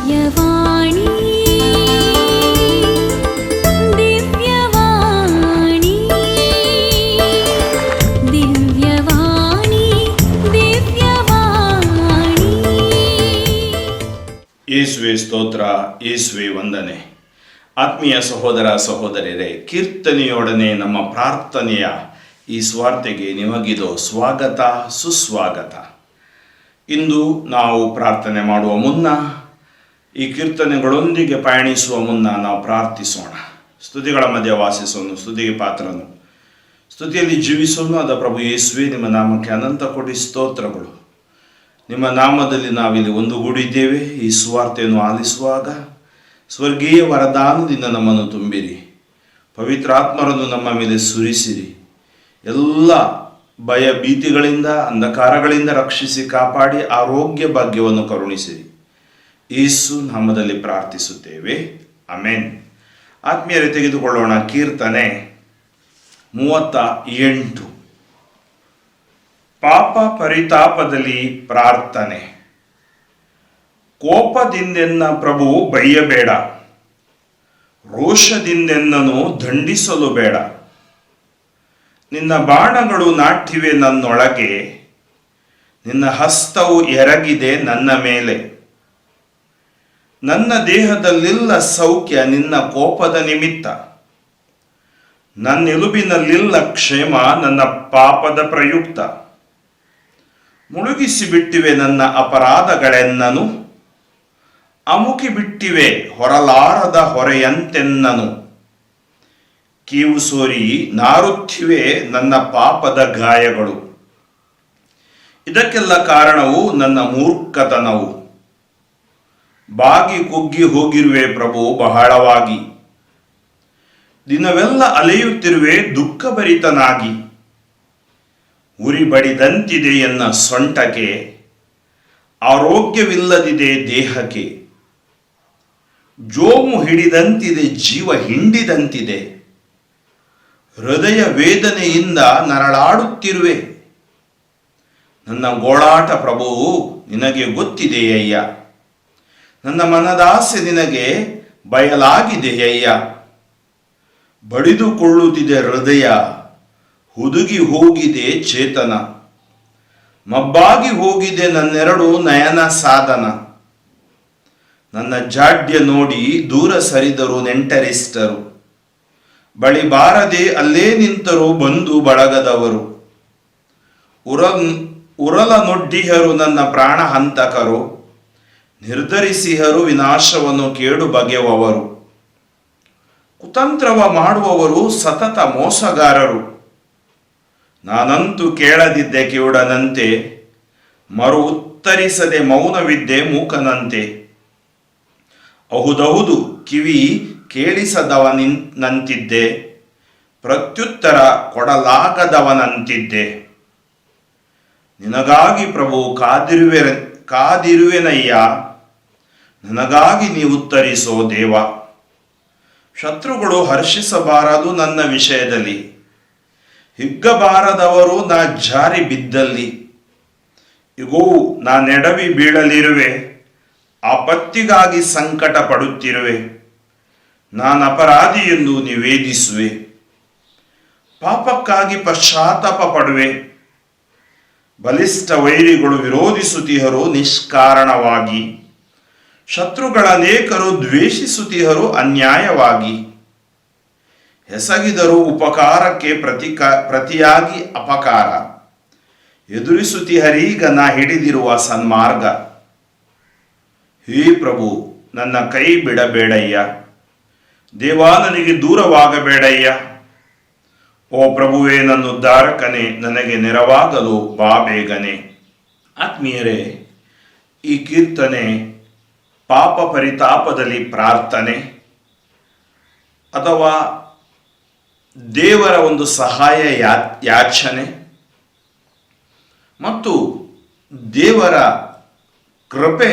ದಿವ್ಯವಾಣಿ ದಿವ್ಯವಾಣಿ ದಿವ್ಯವಾಣಿ ದಿವ್ಯವಾಣಿ. ಯೇಸುವೆ ಸ್ತೋತ್ರ, ಯೇಸುವೆ ವಂದನೆ. ಆತ್ಮೀಯ ಸಹೋದರ ಸಹೋದರಿಯರೇ, ಕೀರ್ತನೆಯೊಡನೆ ನಮ್ಮ ಪ್ರಾರ್ಥನೆಯ ಈ ಸ್ವಾರ್ಥೆಗೆ ನಿಮಗಿದು ಸ್ವಾಗತ, ಸುಸ್ವಾಗತ. ಇಂದು ನಾವು ಪ್ರಾರ್ಥನೆ ಮಾಡುವ ಮುನ್ನ, ಈ ಕೀರ್ತನೆಗಳೊಂದಿಗೆ ಪಯಣಿಸುವ ಮುನ್ನ ನಾವು ಪ್ರಾರ್ಥಿಸೋಣ. ಸ್ತುತಿಗಳ ಮಧ್ಯೆ ವಾಸಿಸೋನು, ಸ್ತುತಿಗೆ ಪಾತ್ರನು, ಸ್ತುತಿಯಲ್ಲಿ ಜೀವಿಸೋನು ಆದ ಪ್ರಭು ಯೇಸುವೆ, ನಿಮ್ಮ ನಾಮಕ್ಕೆ ಅನಂತ ಕೋಟಿ ಸ್ತೋತ್ರಗಳು. ನಿಮ್ಮ ನಾಮದಲ್ಲಿ ನಾವಿಲ್ಲಿ ಒಂದುಗೂಡಿದ್ದೇವೆ. ಈ ಸುವಾರ್ತೆಯನ್ನು ಆಲಿಸುವಾಗ ಸ್ವರ್ಗೀಯ ವರದಾನದಿಂದ ನಮ್ಮನ್ನು ತುಂಬಿರಿ, ಪವಿತ್ರಾತ್ಮರನ್ನು ನಮ್ಮ ಮೇಲೆ ಸುರಿಸಿರಿ, ಎಲ್ಲ ಭಯ ಭೀತಿಗಳಿಂದ, ಅಂಧಕಾರಗಳಿಂದ ರಕ್ಷಿಸಿ ಕಾಪಾಡಿ ಆರೋಗ್ಯ ಭಾಗ್ಯವನ್ನು ಕರುಣಿಸಿರಿ. ಯೇಸು ನಾಮದಲ್ಲಿ ಪ್ರಾರ್ಥಿಸುತ್ತೇವೆ, ಆಮೆನ್. ಆತ್ಮೀಯರೇ, ತೆಗೆದುಕೊಳ್ಳೋಣ ಕೀರ್ತನೆ 38. ಪಾಪ ಪರಿತಾಪದಲ್ಲಿ ಪ್ರಾರ್ಥನೆ. ಕೋಪದಿಂದೆನ್ನ ಪ್ರಭು ಬೈಯಬೇಡ, ರೋಷದಿಂದೆನ್ನನು ದಂಡಿಸಲು ಬೇಡ. ನಿನ್ನ ಬಾಣಗಳು ನಾಟಿವೆ ನನ್ನೊಳಗೆ, ನಿನ್ನ ಹಸ್ತವು ಎರಗಿದೆ ನನ್ನ ಮೇಲೆ. ನನ್ನ ದೇಹದಲ್ಲಿಲ್ಲ ಸೌಖ್ಯ ನಿನ್ನ ಕೋಪದ ನಿಮಿತ್ತ, ನನ್ನೆಲುಬಿನಲ್ಲಿಲ್ಲ ಕ್ಷೇಮ ನನ್ನ ಪಾಪದ ಪ್ರಯುಕ್ತ. ಮುಳುಗಿಸಿಬಿಟ್ಟಿವೆ ನನ್ನ ಅಪರಾಧಗಳೆನ್ನನು, ಅಮುಕಿ ಬಿಟ್ಟಿವೆ ಹೊರಲಾರದ ಹೊರೆಯಂತೆನ್ನನು. ಕೀವು ಸೋರಿ ನಾರುತ್ತಿವೆ ನನ್ನ ಪಾಪದ ಗಾಯಗಳು, ಇದಕ್ಕೆಲ್ಲ ಕಾರಣವು ನನ್ನ ಮೂರ್ಖತನವು. ಬಾಗಿ ಕುಗ್ಗಿ ಹೋಗಿರುವೆ ಪ್ರಭು ಬಹಳವಾಗಿ, ದಿನವೆಲ್ಲ ಅಲೆಯುತ್ತಿರುವೆ ದುಃಖಭರಿತನಾಗಿ. ಉರಿ ಬಡಿದಂತಿದೆ ಎನ್ನ ಸೊಂಟಕ್ಕೆ, ಆರೋಗ್ಯವಿಲ್ಲದಿದೆ ದೇಹಕ್ಕೆ. ಜೋಮು ಹಿಡಿದಂತಿದೆ, ಜೀವ ಹಿಂಡಿದಂತಿದೆ. ಹೃದಯ ವೇದನೆಯಿಂದ ನರಳಾಡುತ್ತಿರುವೆ. ನನ್ನ ಗೋಳಾಟ ಪ್ರಭುವು ನಿನಗೆ ಗೊತ್ತಿದೆಯಯ್ಯ, ನನ್ನ ಮನದಾಸೆ ನಿನಗೆ ಬಯಲಾಗಿದೆಯಯ್ಯ. ಬಡಿದುಕೊಳ್ಳುತ್ತಿದೆ ಹೃದಯ, ಹುದುಗಿ ಹೋಗಿದೆ ಚೇತನ. ಮಬ್ಬಾಗಿ ಹೋಗಿದೆ ನನ್ನೆರಡು ನಯನ ಸಾಧನ. ನನ್ನ ಜಾಡ್ಯ ನೋಡಿ ದೂರ ಸರಿದರು ನೆಂಟರಿಷ್ಟರು, ಬಳಿ ಬಾರದೆ ಅಲ್ಲೇ ನಿಂತರು ಬಂಧು ಬಳಗದವರು. ಉರಲ ನೊಡ್ಡಿಹರು ನನ್ನ ಪ್ರಾಣ ಹಂತಕರು, ನಿರ್ಧರಿಸಿಹರು ವಿನಾಶವನ್ನು ಕೇಡು ಬಗೆಯುವವರು. ಕುತಂತ್ರವ ಮಾಡುವವರು ಸತತ ಮೋಸಗಾರರು. ನಾನಂತೂ ಕೇಳದಿದ್ದೆ ಕಿವುಡನಂತೆ, ಮರು ಉತ್ತರಿಸದೆ ಮೌನವಿದ್ದೆ ಮೂಕನಂತೆ. ಅಹುದಹುದು ಕಿವಿ ಕೇಳಿಸದವನಂತಿದ್ದೆ, ಪ್ರತ್ಯುತ್ತರ ಕೊಡಲಾಗದವನಂತಿದ್ದೆ. ನಿನಗಾಗಿ ಪ್ರಭು ಕಾದಿರುವೆನಯ್ಯ, ನನಗಾಗಿ ನೀ ಉತ್ತರಿಸೋ ದೇವ. ಶತ್ರುಗಳು ಹರ್ಷಿಸಬಾರದು ನನ್ನ ವಿಷಯದಲ್ಲಿ, ಹಿಗ್ಗಬಾರದವರು ನಾ ಜಾರಿ ಬಿದ್ದಲ್ಲಿ. ಇಗೋ ನಾನೆಡವಿ ಬೀಳಲಿರುವೆ, ಆಪತ್ತಿಗಾಗಿ ಸಂಕಟ ಪಡುತ್ತಿರುವೆ. ನಾನು ಅಪರಾಧಿ ಎಂದು ನಿವೇದಿಸುವೆ, ಪಾಪಕ್ಕಾಗಿ ಪಶ್ಚಾತ್ತಾಪ ಪಡುವೆ. ಬಲಿಷ್ಠ ವೈರಿಗಳು ವಿರೋಧಿಸುತ್ತಿಹರು ನಿಷ್ಕಾರಣವಾಗಿ, ಶತ್ರುಗಳನೇಕರು ದ್ವೇಷಿಸುತ್ತಿಹರು ಅನ್ಯಾಯವಾಗಿ. ಎಸಗಿದರು ಉಪಕಾರಕ್ಕೆ ಪ್ರತಿಯಾಗಿ ಅಪಕಾರ, ಎದುರಿಸುತ್ತಿಹರೀಗ ನಾ ಹಿಡಿದಿರುವ ಸನ್ಮಾರ್ಗ. ಹೇ ಪ್ರಭು, ನನ್ನ ಕೈ ಬಿಡಬೇಡಯ್ಯ, ದೇವಾ ನನಗೆ ದೂರವಾಗಬೇಡಯ್ಯ. ಓ ಪ್ರಭುವೇ, ನನ್ನ ಉದ್ಧಾರಕನೇ, ನನಗೆ ನೆರವಾಗಲು ಬಾ ಬೇಗನೆ. ಆತ್ಮೀಯರೇ, ಈ ಕೀರ್ತನೆ ಪಾಪ ಪರಿತಾಪದಲ್ಲಿ ಪ್ರಾರ್ಥನೆ ಅಥವಾ ದೇವರ ಒಂದು ಸಹಾಯ ಯಾಚನೆ ಮತ್ತು ದೇವರ ಕೃಪೆ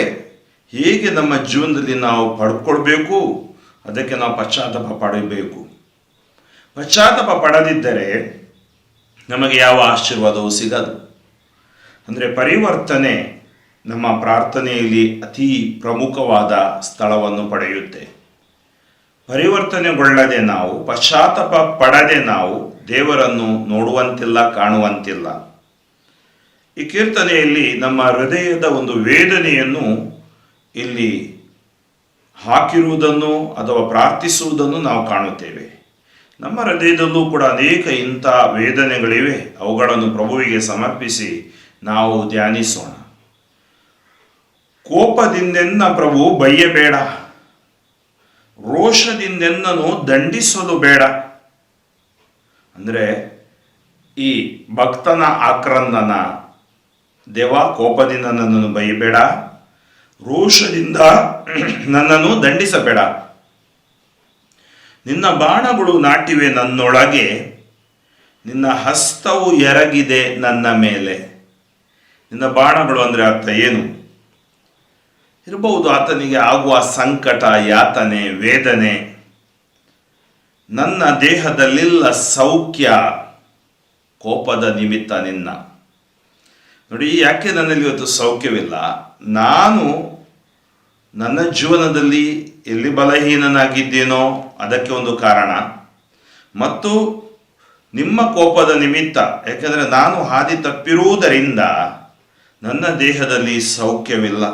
ಹೇಗೆ ನಮ್ಮ ಜೀವನದಲ್ಲಿ ನಾವು ಪಡ್ಕೊಳ್ಬೇಕು, ಅದಕ್ಕೆ ನಾವು ಪಶ್ಚಾತ್ತಾಪ ಪಡಬೇಕು. ಪಶ್ಚಾತ್ತಾಪ ಪಡದಿದ್ದರೆ ನಮಗೆ ಯಾವ ಆಶೀರ್ವಾದವೂ ಸಿಗದು. ಅಂದರೆ ಪರಿವರ್ತನೆ ನಮ್ಮ ಪ್ರಾರ್ಥನೆಯಲ್ಲಿ ಅತಿ ಪ್ರಮುಖವಾದ ಸ್ಥಳವನ್ನು ಪಡೆಯುತ್ತೆ. ಪರಿವರ್ತನೆಗೊಳ್ಳದೆ ನಾವು, ಪಶ್ಚಾತ್ತಾಪ ಪಡದೆ ನಾವು ದೇವರನ್ನು ನೋಡುವಂತಿಲ್ಲ, ಕಾಣುವಂತಿಲ್ಲ. ಈ ಕೀರ್ತನೆಯಲ್ಲಿ ನಮ್ಮ ಹೃದಯದ ಒಂದು ವೇದನೆಯನ್ನು ಇಲ್ಲಿ ಹಾಕಿರುವುದನ್ನು ಅಥವಾ ಪ್ರಾರ್ಥಿಸುವುದನ್ನು ನಾವು ಕಾಣುತ್ತೇವೆ. ನಮ್ಮ ಹೃದಯದಲ್ಲೂ ಕೂಡ ಅನೇಕ ಇಂಥ ವೇದನೆಗಳಿವೆ. ಅವುಗಳನ್ನು ಪ್ರಭುವಿಗೆ ಸಮರ್ಪಿಸಿ ನಾವು ಧ್ಯಾನಿಸೋಣ. ಕೋಪದಿಂದೆನ್ನ ಪ್ರಭು ಬಯ್ಯಬೇಡ, ರೋಷದಿಂದೆನ್ನನು ದಂಡಿಸಲು ಬೇಡ. ಅಂದರೆ ಈ ಭಕ್ತನ ಆಕ್ರಂದನ, ದೇವ ಕೋಪದಿಂದ ನನ್ನನ್ನು ಬೈಯಬೇಡ, ರೋಷದಿಂದ ನನ್ನನ್ನು ದಂಡಿಸಬೇಡ. ನಿನ್ನ ಬಾಣಗಳು ನಾಟಿವೆ ನನ್ನೊಳಗೆ, ನಿನ್ನ ಹಸ್ತವು ಎರಗಿದೆ ನನ್ನ ಮೇಲೆ. ನಿನ್ನ ಬಾಣಗಳು ಅಂದರೆ ಅರ್ಥ ಏನು ಇರಬಹುದು? ಆತನಿಗೆ ಆಗುವ ಸಂಕಟ, ಯಾತನೆ, ವೇದನೆ. ನನ್ನ ದೇಹದಲ್ಲಿಲ್ಲ ಸೌಖ್ಯ ಕೋಪದ ನಿಮಿತ್ತ ನಿನ್ನ. ನೋಡಿ, ಯಾಕೆ ನನ್ನಲ್ಲಿ ಇವತ್ತು ಸೌಖ್ಯವಿಲ್ಲ? ನಾನು ನನ್ನ ಜೀವನದಲ್ಲಿ ಎಲ್ಲಿ ಬಲಹೀನನಾಗಿದ್ದೇನೋ ಅದಕ್ಕೆ ಒಂದು ಕಾರಣ, ಮತ್ತು ನಿಮ್ಮ ಕೋಪದ ನಿಮಿತ್ತ. ಯಾಕೆಂದರೆ ನಾನು ಹಾದಿ ತಪ್ಪಿರುವುದರಿಂದ ನನ್ನ ದೇಹದಲ್ಲಿ ಸೌಖ್ಯವಿಲ್ಲ.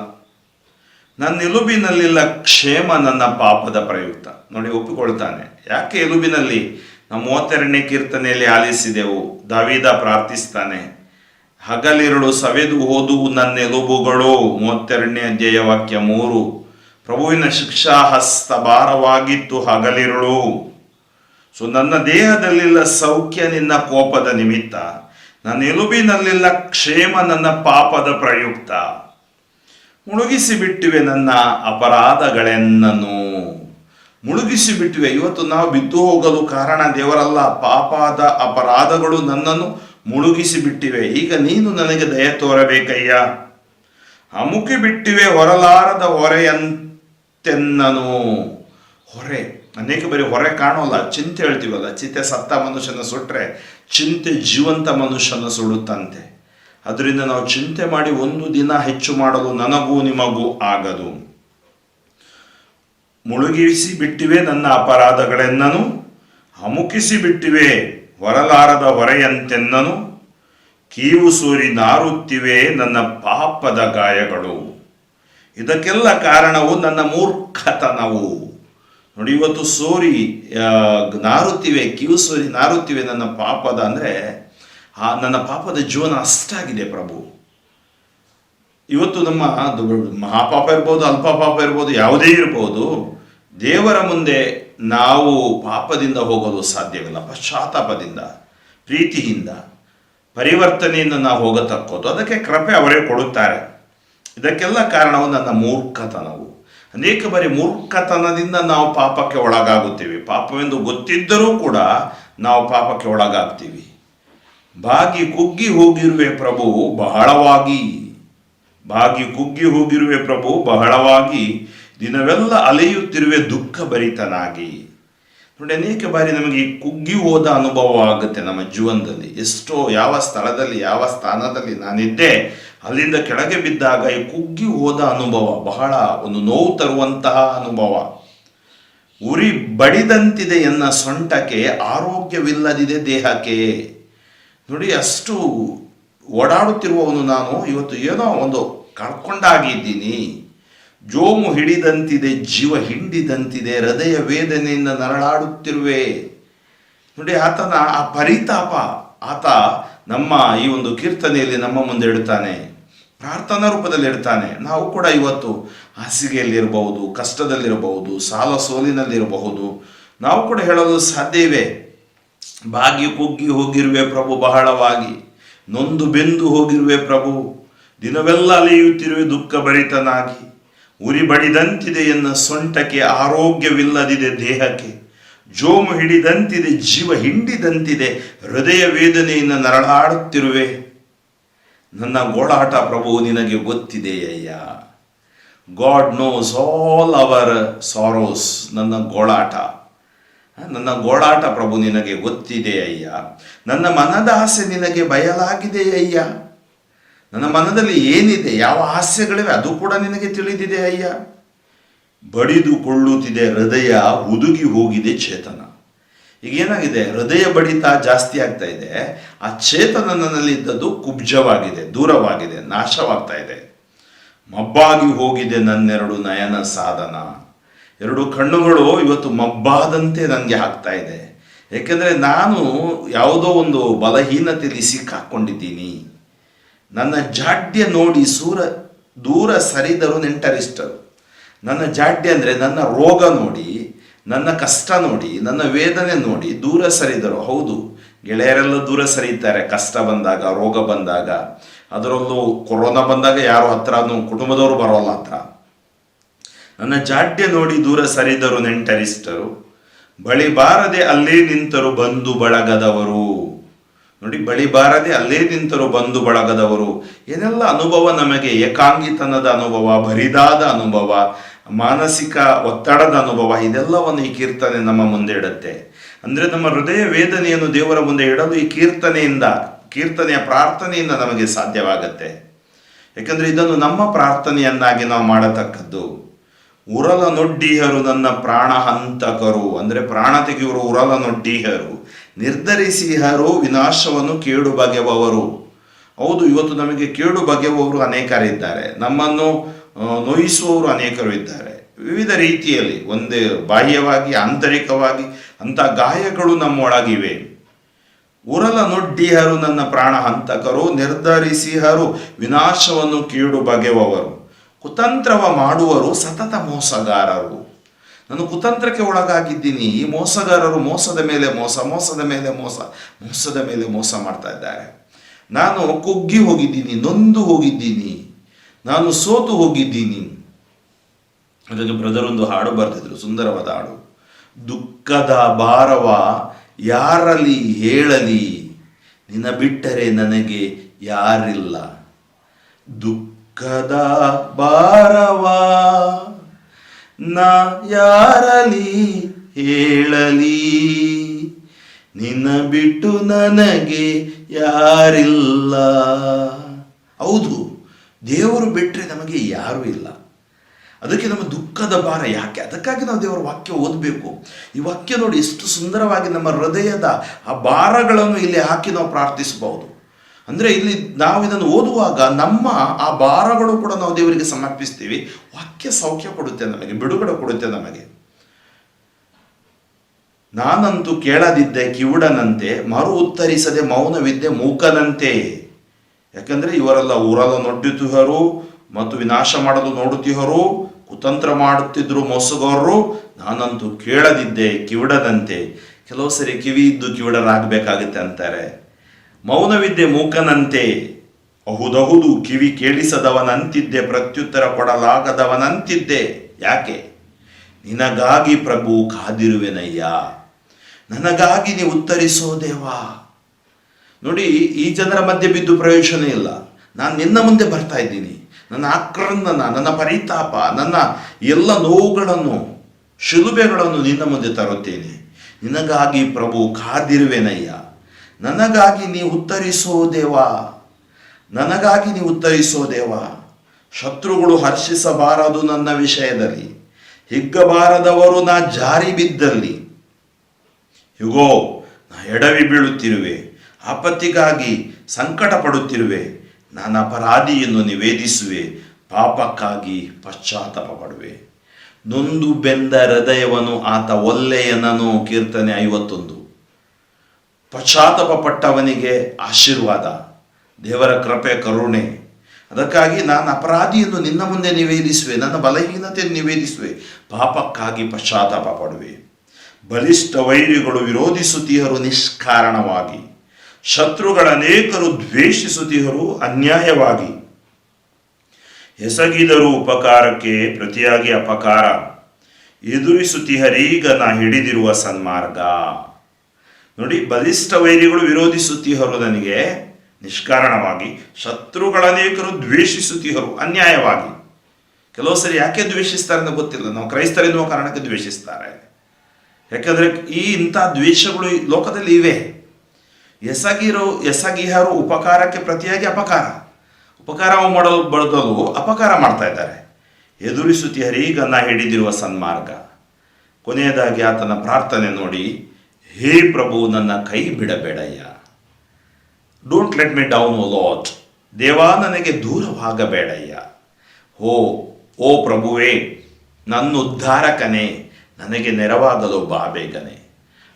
ನನ್ನ ಎಲುಬಿನಲ್ಲಿಲ್ಲ ಕ್ಷೇಮ ನನ್ನ ಪಾಪದ ಪ್ರಯುಕ್ತ. ನೋಡಿ, ಒಪ್ಪಿಕೊಳ್ತಾನೆ. ಯಾಕೆ ಎಲುಬಿನಲ್ಲಿ? ನಾವು 32ನೇ ಕೀರ್ತನೆಯಲ್ಲಿ ಆಲಿಸಿದೆವು. ದಾವೀದ ಪ್ರಾರ್ಥಿಸ್ತಾನೆ, ಹಗಲಿರುಳು ಸವೆದು ಹೋದುವು ನನ್ನ ಎಲುಬುಗಳು. 32ನೇ ಅಧ್ಯಾಯ ವಾಕ್ಯ 3. ಪ್ರಭುವಿನ ಶಿಕ್ಷಾ ಹಸ್ತ ಭಾರವಾಗಿತ್ತು ಹಗಲಿರುಳು. ಸೊ ನನ್ನ ದೇಹದಲ್ಲಿಲ್ಲ ಸೌಖ್ಯ ನಿನ್ನ ಕೋಪದ ನಿಮಿತ್ತ, ನನ್ನ ಎಲುಬಿನಲ್ಲಿಲ್ಲ ಕ್ಷೇಮ ನನ್ನ ಪಾಪದ ಪ್ರಯುಕ್ತ. ಮುಳುಗಿಸಿ ಬಿಟ್ಟಿವೆ ನನ್ನ ಅಪರಾಧಗಳೆನ್ನನು. ಮುಳುಗಿಸಿ ಬಿಟ್ಟಿವೆ. ಇವತ್ತು ನಾವು ಬಿದ್ದು ಹೋಗಲು ಕಾರಣ ದೇವರಲ್ಲ, ಪಾಪದ ಅಪರಾಧಗಳು ನನ್ನನ್ನು ಮುಳುಗಿಸಿ ಬಿಟ್ಟಿವೆ. ಈಗ ನೀನು ನನಗೆ ದಯ ತೋರಬೇಕಯ್ಯ. ಅಮುಕಿ ಬಿಟ್ಟಿವೆ ಹೊರಲಾರದ ಹೊರೆಯಂತೆನ್ನನು. ಹೊರೆ, ಅನೇಕ ಬರೀ ಹೊರೆ ಕಾಣೋಲ್ಲ, ಚಿಂತೆ ಹೇಳ್ತೀವಲ್ಲ. ಚಿಂತೆ ಸತ್ತ ಮನುಷ್ಯನ ಸುಟ್ಟರೆ ಚಿಂತೆ ಜೀವಂತ ಮನುಷ್ಯನ ಸುಡುತ್ತಂತೆ. ಅದರಿಂದ ನಾವು ಚಿಂತೆ ಮಾಡಿ ಒಂದು ದಿನ ಹೆಚ್ಚು ಮಾಡಲು ನನಗೂ ನಿಮಗೂ ಆಗದು. ಮುಳುಗಿಸಿ ಬಿಟ್ಟಿವೆ ನನ್ನ ಅಪರಾಧಗಳೆನ್ನನು, ಅಮುಕಿಸಿ ಬಿಟ್ಟಿವೆ ಹೊರಲಾರದ ಹೊರೆಯಂತೆನ್ನನು. ಕೀವು ಸೂರಿ ನಾರುತ್ತಿವೆ ನನ್ನ ಪಾಪದ ಗಾಯಗಳು. ಇದಕ್ಕೆಲ್ಲ ಕಾರಣವು ನನ್ನ ಮೂರ್ಖತನವು. ನೋಡಿ, ಇವತ್ತು ಸೋರಿ ನಾರುತ್ತಿವೆ, ಕಿವು ಸೋರಿ ನಾರುತ್ತಿವೆ ನನ್ನ ಪಾಪದ, ಅಂದರೆ ನನ್ನ ಪಾಪದ ಜೀವನ ಅಷ್ಟಾಗಿದೆ ಪ್ರಭು. ಇವತ್ತು ನಮ್ಮ ಮಹಾಪಾಪ ಇರ್ಬೋದು, ಅಲ್ಪ ಪಾಪ ಇರ್ಬೋದು, ಯಾವುದೇ ಇರ್ಬೋದು, ದೇವರ ಮುಂದೆ ನಾವು ಪಾಪದಿಂದ ಹೋಗಲು ಸಾಧ್ಯವಿಲ್ಲ. ಪಶ್ಚಾತ್ತಾಪದಿಂದ, ಪ್ರೀತಿಯಿಂದ, ಪರಿವರ್ತನೆಯಿಂದ ನಾವು ಹೋಗತಕ್ಕೋದು. ಅದಕ್ಕೆ ಕೃಪೆ ಅವರೇ ಕೊಡುತ್ತಾರೆ. ಇದಕ್ಕೆಲ್ಲ ಕಾರಣವು ನನ್ನ ಮೂರ್ಖತನವು. ಅನೇಕ ಬಾರಿ ಮೂರ್ಖತನದಿಂದ ನಾವು ಪಾಪಕ್ಕೆ ಒಳಗಾಗುತ್ತೇವೆ. ಪಾಪವೆಂದು ಗೊತ್ತಿದ್ದರೂ ಕೂಡ ನಾವು ಪಾಪಕ್ಕೆ ಒಳಗಾಗ್ತೀವಿ. ಬಾಗಿ ಕುಗ್ಗಿ ಹೋಗಿರುವೆ ಪ್ರಭು ಬಹಳವಾಗಿ, ಬಾಗಿ ಕುಗ್ಗಿ ಹೋಗಿರುವೆ ಪ್ರಭು ಬಹಳವಾಗಿ, ದಿನವೆಲ್ಲ ಅಲೆಯುತ್ತಿರುವೆ ದುಃಖ ಭರಿತನಾಗಿ. ನೋಡಿ, ಅನೇಕ ಬಾರಿ ನಮಗೆ ಈ ಕುಗ್ಗಿ ಹೋದ ಅನುಭವ ಆಗುತ್ತೆ ನಮ್ಮ ಜೀವನದಲ್ಲಿ. ಎಷ್ಟೋ ಯಾವ ಸ್ಥಳದಲ್ಲಿ, ಯಾವ ಸ್ಥಾನದಲ್ಲಿ ನಾನಿದ್ದೆ, ಅಲ್ಲಿಂದ ಕೆಳಗೆ ಬಿದ್ದಾಗ ಈ ಕುಗ್ಗಿ ಹೋದ ಅನುಭವ ಬಹಳ ಒಂದು ನೋವು ತರುವಂತಹ ಅನುಭವ. ಉರಿ ಬಡಿದಂತಿದೆ ಎನ್ನ ಸೊಂಟಕ್ಕೆ, ಆರೋಗ್ಯವಿಲ್ಲದಿದೆ ದೇಹಕ್ಕೆ. ನೋಡಿ, ಅಷ್ಟು ಓಡಾಡುತ್ತಿರುವವನು ನಾನು ಇವತ್ತು ಏನೋ ಒಂದು ಕಳ್ಕೊಂಡಾಗಿದ್ದೀನಿ. ಜೋಮು ಹಿಡಿದಂತಿದೆ, ಜೀವ ಹಿಂಡಿದಂತಿದೆ, ಹೃದಯ ವೇದನೆಯಿಂದ ನರಳಾಡುತ್ತಿರುವೆ. ನೋಡಿ, ಆತನ ಆ ಪರಿತಾಪ ಆತ ನಮ್ಮ ಈ ಒಂದು ಕೀರ್ತನೆಯಲ್ಲಿ ನಮ್ಮ ಮುಂದೆ ಇಡ್ತಾನೆ, ಪ್ರಾರ್ಥನಾ ರೂಪದಲ್ಲಿ ಇಡ್ತಾನೆ. ನಾವು ಕೂಡ ಇವತ್ತು ಹಾಸಿಗೆಯಲ್ಲಿರಬಹುದು, ಕಷ್ಟದಲ್ಲಿರಬಹುದು, ಸಾಲ ಸೋಲಿನಲ್ಲಿರಬಹುದು. ನಾವು ಕೂಡ ಹೇಳಲು ಸಾಧ್ಯವೇ, ಬಾಗಿ ಕುಗ್ಗಿ ಹೋಗಿರುವೆ ಪ್ರಭು ಬಹಳವಾಗಿ, ನೊಂದು ಬೆಂದು ಹೋಗಿರುವೆ ಪ್ರಭು, ದಿನವೆಲ್ಲ ಅಲೆಯುತ್ತಿರುವೆ ದುಃಖ ಭರಿತನಾಗಿ. ಉರಿ ಬಡಿದಂತಿದೆ ಎನ್ನ ಸೊಂಟಕ್ಕೆ, ಆರೋಗ್ಯವಿಲ್ಲದಿದೆ ದೇಹಕ್ಕೆ. ಜೋಮು ಹಿಡಿದಂತಿದೆ, ಜೀವ ಹಿಂಡಿದಂತಿದೆ, ಹೃದಯ ವೇದನೆಯಿಂದ ನರಳಾಡುತ್ತಿರುವೆ. ನನ್ನ ಗೋಳಾಟ ಪ್ರಭು ನಿನಗೆ ಗೊತ್ತಿದೆಯಯ್ಯ. God knows all our sorrows. ನನ್ನ ಗೋಳಾಟ ಪ್ರಭು ನಿನಗೆ ಗೊತ್ತಿದೆಯಯ್ಯ. ನನ್ನ ಮನದಾಸೆ ನಿನಗೆ ಬಯಲಾಗಿದೆಯಯ್ಯ. ನನ್ನ ಮನದಲ್ಲಿ ಏನಿದೆ, ಯಾವ ಹಾಸ್ಯಗಳಿವೆ ಅದು ಕೂಡ ನಿನಗೆ ತಿಳಿದಿದೆ ಅಯ್ಯ. ಬಡಿದುಕೊಳ್ಳುತ್ತಿದೆ ಹೃದಯ, ಹುದುಗಿ ಹೋಗಿದೆ ಚೇತನ. ಈಗೇನಾಗಿದೆ, ಹೃದಯ ಬಡಿತ ಜಾಸ್ತಿ ಆಗ್ತಾ ಇದೆ, ಆ ಚೇತನ ನನ್ನಲ್ಲಿದ್ದದ್ದು ಕುಬ್ಜವಾಗಿದೆ, ದೂರವಾಗಿದೆ, ನಾಶವಾಗ್ತಾ ಇದೆ. ಮಬ್ಬಾಗಿ ಹೋಗಿದೆ ನನ್ನೆರಡು ನಯನ ಸಾಧನ. ಎರಡು ಕಣ್ಣುಗಳು ಇವತ್ತು ಮಬ್ಬಾದಂತೆ ನನಗೆ ಆಗ್ತಾ ಇದೆ. ಏಕೆಂದರೆ ನಾನು ಯಾವುದೋ ಒಂದು ಬಲಹೀನತೆಯಲ್ಲಿ ಸಿಕ್ಕಾಕೊಂಡಿದ್ದೀನಿ. ನನ್ನ ಜಾಡ್ಯ ನೋಡಿ ದೂರ ಸರಿದರು ನೆಂಟರಿಷ್ಟರು. ನನ್ನ ಜಾಡ್ಯ ಅಂದರೆ ನನ್ನ ರೋಗ ನೋಡಿ, ನನ್ನ ಕಷ್ಟ ನೋಡಿ, ನನ್ನ ವೇದನೆ ನೋಡಿ ದೂರ ಸರಿದರು. ಹೌದು, ಗೆಳೆಯರೆಲ್ಲ ದೂರ ಸರಿತಾರೆ ಕಷ್ಟ ಬಂದಾಗ, ರೋಗ ಬಂದಾಗ. ಅದರಲ್ಲೂ ಕೊರೋನಾ ಬಂದಾಗ ಯಾರು ಹತ್ರ, ಕುಟುಂಬದವರು ಬರೋಲ್ಲ ಹತ್ರ. ನನ್ನ ಜಾಡ್ಯ ನೋಡಿ ದೂರ ಸರಿದರು ನೆಂಟರಿಷ್ಟರು, ಬಳಿ ಬಾರದೆ ಅಲ್ಲೇ ನಿಂತರು ಬಂಧು ಬಳಗದವರು. ನೋಡಿ, ಬಳಿ ಬಾರದೆ ಅಲ್ಲೇ ನಿಂತರು ಬಂಧು ಬಳಗದವರು. ಏನೆಲ್ಲ ಅನುಭವ ನಮಗೆ, ಏಕಾಂಗಿತನದ ಅನುಭವ, ಬರಿದಾದ ಅನುಭವ, ಮಾನಸಿಕ ಒತ್ತಡದ ಅನುಭವ, ಇದೆಲ್ಲವನ್ನು ಈ ಕೀರ್ತನೆ ನಮ್ಮ ಮುಂದೆ ಇಡುತ್ತೆ. ಅಂದರೆ ನಮ್ಮ ಹೃದಯ ವೇದನೆಯನ್ನು ದೇವರ ಮುಂದೆ ಇಡಲು ಈ ಕೀರ್ತನೆಯ ಪ್ರಾರ್ಥನೆಯಿಂದ ನಮಗೆ ಸಾಧ್ಯವಾಗತ್ತೆ. ಯಾಕಂದರೆ ಇದನ್ನು ನಮ್ಮ ಪ್ರಾರ್ಥನೆಯನ್ನಾಗಿ ನಾವು ಮಾಡತಕ್ಕದ್ದು. ಉರಲ ನೊಡ್ಡಿಹರು ನನ್ನ ಪ್ರಾಣ ಹಂತಕರು, ಅಂದರೆ ಪ್ರಾಣ ತೆಗೆಯುವರು ಉರಲ ನೊಡ್ಡಿಹರು, ನಿರ್ಧರಿಸಿಹರು ವಿನಾಶವನ್ನು ಕೇಡು ಬಗೆಯುವವರು. ಹೌದು, ಇವತ್ತು ನಮಗೆ ಕೇಡು ಬಗೆಯುವವರು ಅನೇಕರಿದ್ದಾರೆ, ನಮ್ಮನ್ನು ನೋಯಿಸುವವರು ಅನೇಕರು ಇದ್ದಾರೆ. ವಿವಿಧ ರೀತಿಯಲ್ಲಿ, ಒಂದೇ ಬಾಹ್ಯವಾಗಿ ಆಂತರಿಕವಾಗಿ ಅಂಥ ಗಾಯಗಳು ನಮ್ಮೊಳಗಿವೆ. ಉರಲ ನೊಡ್ಡಿಹರು ನನ್ನ ಪ್ರಾಣ ಹಂತಕರು, ನಿರ್ಧರಿಸಿಹರು ವಿನಾಶವನ್ನು ಕೇಡು ಬಗೆಯುವವರು. ಕುತಂತ್ರವ ಮಾಡುವರು ಸತತ ಮೋಸಗಾರರು. ನಾನು ಕುತಂತ್ರಕ್ಕೆ ಒಳಗಾಗಿದ್ದೀನಿ. ಈ ಮೋಸಗಾರರು ಮೋಸದ ಮೇಲೆ ಮೋಸ, ಮೋಸದ ಮೇಲೆ ಮೋಸ, ಮೋಸದ ಮೇಲೆ ಮೋಸ ಮಾಡ್ತಾ ಇದ್ದಾರೆ. ನಾನು ಕುಗ್ಗಿ ಹೋಗಿದ್ದೀನಿ, ನೊಂದು ಹೋಗಿದ್ದೀನಿ, ನಾನು ಸೋತು ಹೋಗಿದ್ದೀನಿ. ಅದಕ್ಕೆ ಬ್ರದರ್ ಒಂದು ಹಾಡು ಬರೆದಿದ್ರು, ಸುಂದರವಾದ ಹಾಡು. ದುಃಖದ ಭಾರವ ಯಾರಲ್ಲಿ ಹೇಳಲಿ, ನಿನ್ನ ಬಿಟ್ಟರೆ ನನಗೆ ಯಾರಿಲ್ಲ. ದುಃಖದ ಭಾರವ ನಾ ಯಾರಲಿ ಹೇಳಲಿ, ನಿನ್ನ ಬಿಟ್ಟು ನನಗೆ ಯಾರಿಲ್ಲ. ಹೌದು, ದೇವರು ಬಿಟ್ಟರೆ ನಮಗೆ ಯಾರೂ ಇಲ್ಲ. ಅದಕ್ಕೆ ನಮ್ಮ ದುಃಖದ ಭಾರ ಯಾಕೆ? ಅದಕ್ಕಾಗಿ ನಾವು ದೇವರ ವಾಕ್ಯ ಓದಬೇಕು. ಈ ವಾಕ್ಯ ನೋಡಿ ಎಷ್ಟು ಸುಂದರವಾಗಿ ನಮ್ಮ ಹೃದಯದ ಆ ಭಾರಗಳನ್ನು ಇಲ್ಲಿ ಹಾಕಿ ನಾವು ಪ್ರಾರ್ಥಿಸಬಹುದು. ಅಂದರೆ ಇಲ್ಲಿ ನಾವು ಇದನ್ನು ಓದುವಾಗ ನಮ್ಮ ಆ ಭಾರಗಳು ಕೂಡ ನಾವು ದೇವರಿಗೆ ಸಮರ್ಪಿಸ್ತೀವಿ. ವಾಕ್ಯ ಸೌಖ್ಯ ಕೊಡುತ್ತೆ ನಮಗೆ, ಬಿಡುಗಡೆ ಕೊಡುತ್ತೆ ನಮಗೆ. ನಾನಂತೂ ಕೇಳದಿದ್ದೆ ಕಿವುಡನಂತೆ, ಮರು ಉತ್ತರಿಸದೆ ಮೌನವಿದ್ದೆ ಮೂಕನಂತೆ. ಯಾಕಂದರೆ ಇವರೆಲ್ಲ ಊರಲ್ಲ ನೊಡ್ಡುತ್ತಿಹರು ಮತ್ತು ವಿನಾಶ ಮಾಡಲು ನೋಡುತ್ತಿಹರು, ಕುತಂತ್ರ ಮಾಡುತ್ತಿದ್ರು ಮೋಸಗಾರರು. ನಾನಂತೂ ಕೇಳದಿದ್ದೆ ಕಿವಿಡದಂತೆ. ಕೆಲವು ಸರಿ ಕಿವಿ ಇದ್ದು ಕಿವಿಡರಾಗಬೇಕಾಗುತ್ತೆ ಅಂತಾರೆ. ಮೌನವಿದ್ದೆ ಮೂಕನಂತೆ, ಅಹುದಹುದು ಕಿವಿ ಕೇಳಿಸದವನಂತಿದ್ದೆ, ಪ್ರತ್ಯುತ್ತರ ಕೊಡಲಾಗದವನಂತಿದ್ದೆ. ಯಾಕೆ? ನಿನಗಾಗಿ ಪ್ರಭು ಕಾದಿರುವೆನಯ್ಯ, ನನಗಾಗಿ ನೀ ಉತ್ತರಿಸೋ ದೇವಾ. ನೋಡಿ, ಈ ಜನರ ಮಧ್ಯೆ ಬಿದ್ದು ಪ್ರಯೋಜನ ಇಲ್ಲ. ನಾನು ನಿನ್ನ ಮುಂದೆ ಬರ್ತಾ ಇದ್ದೀನಿ. ನನ್ನ ಆಕ್ರಂದನ, ನನ್ನ ಪರಿತಾಪ, ನನ್ನ ಎಲ್ಲ ನೋವುಗಳನ್ನು, ಶಿಲುಬೆಗಳನ್ನು ನಿನ್ನ ಮುಂದೆ ತರುತ್ತೇನೆ. ನಿನಗಾಗಿ ಪ್ರಭು ಕಾದಿರುವೆನಯ್ಯ, ನನಗಾಗಿ ನೀ ಉತ್ತರಿಸೋ ದೇವಾ, ನನಗಾಗಿ ನೀ ಉತ್ತರಿಸೋ ದೇವಾ. ಶತ್ರುಗಳು ಹರ್ಷಿಸಬಾರದು ನನ್ನ ವಿಷಯದಲ್ಲಿ, ಹಿಗ್ಗಬಾರದವರು ನಾ ಜಾರಿ ಬಿದ್ದಲ್ಲಿ. ಹೀಗೋ ನಾ ಎಡವಿ ಬೀಳುತ್ತಿರುವೆ, ಆಪತ್ತಿಗಾಗಿ ಸಂಕಟ ಪಡುತ್ತಿರುವೆ. ನಾನು ಅಪರಾಧಿಯನ್ನು ನಿವೇದಿಸುವೆ, ಪಾಪಕ್ಕಾಗಿ ಪಶ್ಚಾತ್ತಾಪ ಪಡುವೆ. ನೊಂದು ಬೆಂದ ಹೃದಯವನ್ನು ಆತ ಒಲ್ಲೆಯನನು. ಕೀರ್ತನೆ 51. ಪಶ್ಚಾತ್ತಾಪ ಪಟ್ಟವನಿಗೆ ಆಶೀರ್ವಾದ, ದೇವರ ಕೃಪೆ, ಕರುಣೆ. ಅದಕ್ಕಾಗಿ ನಾನು ಅಪರಾಧಿಯನ್ನು ನಿನ್ನ ಮುಂದೆ ನಿವೇದಿಸುವೆ, ನನ್ನ ಬಲಹೀನತೆಯನ್ನು ನಿವೇದಿಸುವೆ, ಪಾಪಕ್ಕಾಗಿ ಪಶ್ಚಾತ್ತಾಪ ಪಡುವೆ. ಬಲಿಷ್ಠ ವೈರಿಗಳು ವಿರೋಧಿಸುತ್ತೀಹರು ನಿಷ್ಕಾರಣವಾಗಿ, ಶತ್ರುಗಳನೇಕರು ದ್ವೇಷಿಸುತ್ತೀಹರು ಅನ್ಯಾಯವಾಗಿ. ಎಸಗಿದರು ಉಪಕಾರಕ್ಕೆ ಪ್ರತಿಯಾಗಿ ಅಪಕಾರ, ಎದುರಿಸುತ್ತೀಹರೀಗ ನಾ ಹಿಡಿದಿರುವ ಸನ್ಮಾರ್ಗ. ನೋಡಿ, ಬಲಿಷ್ಠ ವೈರಿಗಳು ವಿರೋಧಿಸುತ್ತೀಹರು ನನಗೆ ನಿಷ್ಕಾರಣವಾಗಿ, ಶತ್ರುಗಳನೇಕರು ದ್ವೇಷಿಸುತ್ತೀಹರು ಅನ್ಯಾಯವಾಗಿ. ಕೆಲವು ಸರಿ ಯಾಕೆ ದ್ವೇಷಿಸ್ತಾರೆ ಅಂತ ಗೊತ್ತಿಲ್ಲ. ನಾವು ಕ್ರೈಸ್ತರೆನ್ನುವ ಕಾರಣಕ್ಕೆ ದ್ವೇಷಿಸ್ತಾರೆ. ಯಾಕಂದರೆ ಇಂಥ ದ್ವೇಷಗಳು ಲೋಕದಲ್ಲಿ ಇವೆ. ಎಸಗಿಹರು ಉಪಕಾರಕ್ಕೆ ಪ್ರತಿಯಾಗಿ ಅಪಕಾರ. ಉಪಕಾರ ಮಾಡಲು ಬದಲು ಅಪಕಾರ ಮಾಡ್ತಾ ಇದ್ದಾರೆ. ಎದುರಿಸುತ್ತೀಹರೀಗನ್ನ ಹಿಡಿದಿರುವ ಸನ್ಮಾರ್ಗ. ಕೊನೆಯದಾಗಿ ಆತನ ಪ್ರಾರ್ಥನೆ ನೋಡಿ, ಹೇ ಪ್ರಭು, ನನ್ನ ಕೈ ಬಿಡಬೇಡಯ್ಯ. Don't let me down O Lord. ದೇವಾ, ನನಗೆ ದೂರವಾಗಬೇಡಯ್ಯ. ಓ ಪ್ರಭುವೇ, ನನ್ನ ಉದ್ಧಾರಕನೇ, ನನಗೆ ನೆರವಾಗಲು ಬಾ ಬೇಗನೆ.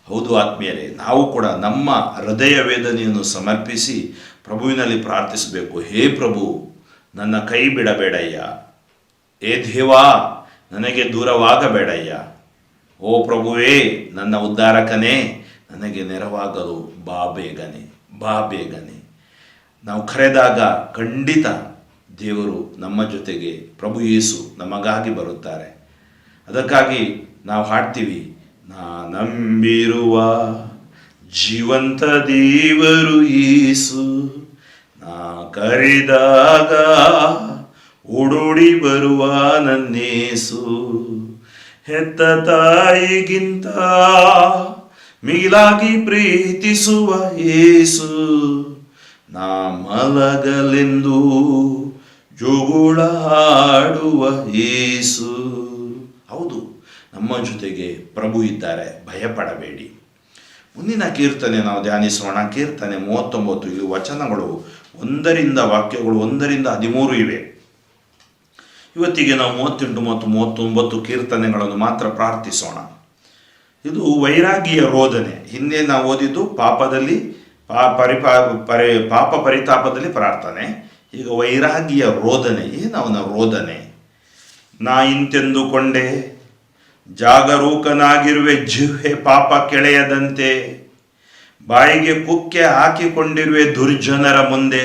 ಹೌದು ಆತ್ಮೀಯರೇ, ನಾವು ಕೂಡ ನಮ್ಮ ಹೃದಯ ವೇದನೆಯನ್ನು ಸಮರ್ಪಿಸಿ ಪ್ರಭುವಿನಲ್ಲಿ ಪ್ರಾರ್ಥಿಸಬೇಕು. ಹೇ ಪ್ರಭು, ನನ್ನ ಕೈ ಬಿಡಬೇಡಯ್ಯ. ಏ ದೇವಾ, ನನಗೆ ದೂರವಾಗಬೇಡಯ್ಯ. ಓ ಪ್ರಭುವೇ, ನನ್ನ ಉದ್ಧಾರಕನೇ, ನನಗೆ ನೆರವಾಗಲು ಬಾ ಬೇಗನೆ, ಬಾ ಬೇಗನೆ. ನಾವು ಕರೆದಾಗ ಖಂಡಿತ ದೇವರು ನಮ್ಮ ಜೊತೆಗೆ, ಪ್ರಭು ಯೇಸು ನಮಗಾಗಿ ಬರುತ್ತಾರೆ. ಅದಕ್ಕಾಗಿ ನಾವು ಹಾಡ್ತೀವಿ, ನಾ ನಂಬಿರುವ ಜೀವಂತ ದೇವರು ಯೇಸು, ನಾ ಕರೆದಾಗ ಓಡೋಡಿ ಬರುವ ನನ್ನೇಸು, ಹೆತ್ತ ತಾಯಿಗಿಂತ ಮಿಗಿಲಾಗಿ ಪ್ರೀತಿಸುವ ಯೇಸು, ನಾ ಮಲಗಲೆಂದು ಜೋಗುಳ ಹಾಡುವ ಯೇಸು. ಹೌದು, ನಮ್ಮ ಜೊತೆಗೆ ಪ್ರಭು ಇದ್ದಾರೆ, ಭಯಪಡಬೇಡಿ. ಮುಂದಿನ ಕೀರ್ತನೆ ನಾವು ಧ್ಯಾನಿಸೋಣ. ಕೀರ್ತನೆ 39. ಇಲ್ಲಿ ವಚನಗಳು 1ರಿಂದ ವಾಕ್ಯಗಳು 1ರಿಂದ 13 ಇವೆ. ಇವತ್ತಿಗೆ ನಾವು 38 ಮತ್ತು 39 ಕೀರ್ತನೆಗಳನ್ನು ಮಾತ್ರ ಪ್ರಾರ್ಥಿಸೋಣ. ಇದು ವೈರಾಗಿಯ ರೋದನೆ. ಹಿಂದೆ ನಾವು ಓದಿದ್ದು ಪಾಪದಲ್ಲಿ ಪಾಪ ಪರಿತಾಪದಲ್ಲಿ ಪ್ರಾರ್ಥನೆ. ಈಗ ವೈರಾಗಿಯ ರೋದನೆ. ಏನವನ ರೋದನೆ? ನಾ ಇಂತೆಂದುಕೊಂಡೆ, ಜಾಗರೂಕನಾಗಿರುವೆ ಜಿಹ್ವೆ ಪಾಪ ಕೆಳೆಯದಂತೆ, ಬಾಯಿಗೆ ಕುಕ್ಕೆ ಹಾಕಿಕೊಂಡಿರುವೆ ದುರ್ಜನರ ಮುಂದೆ,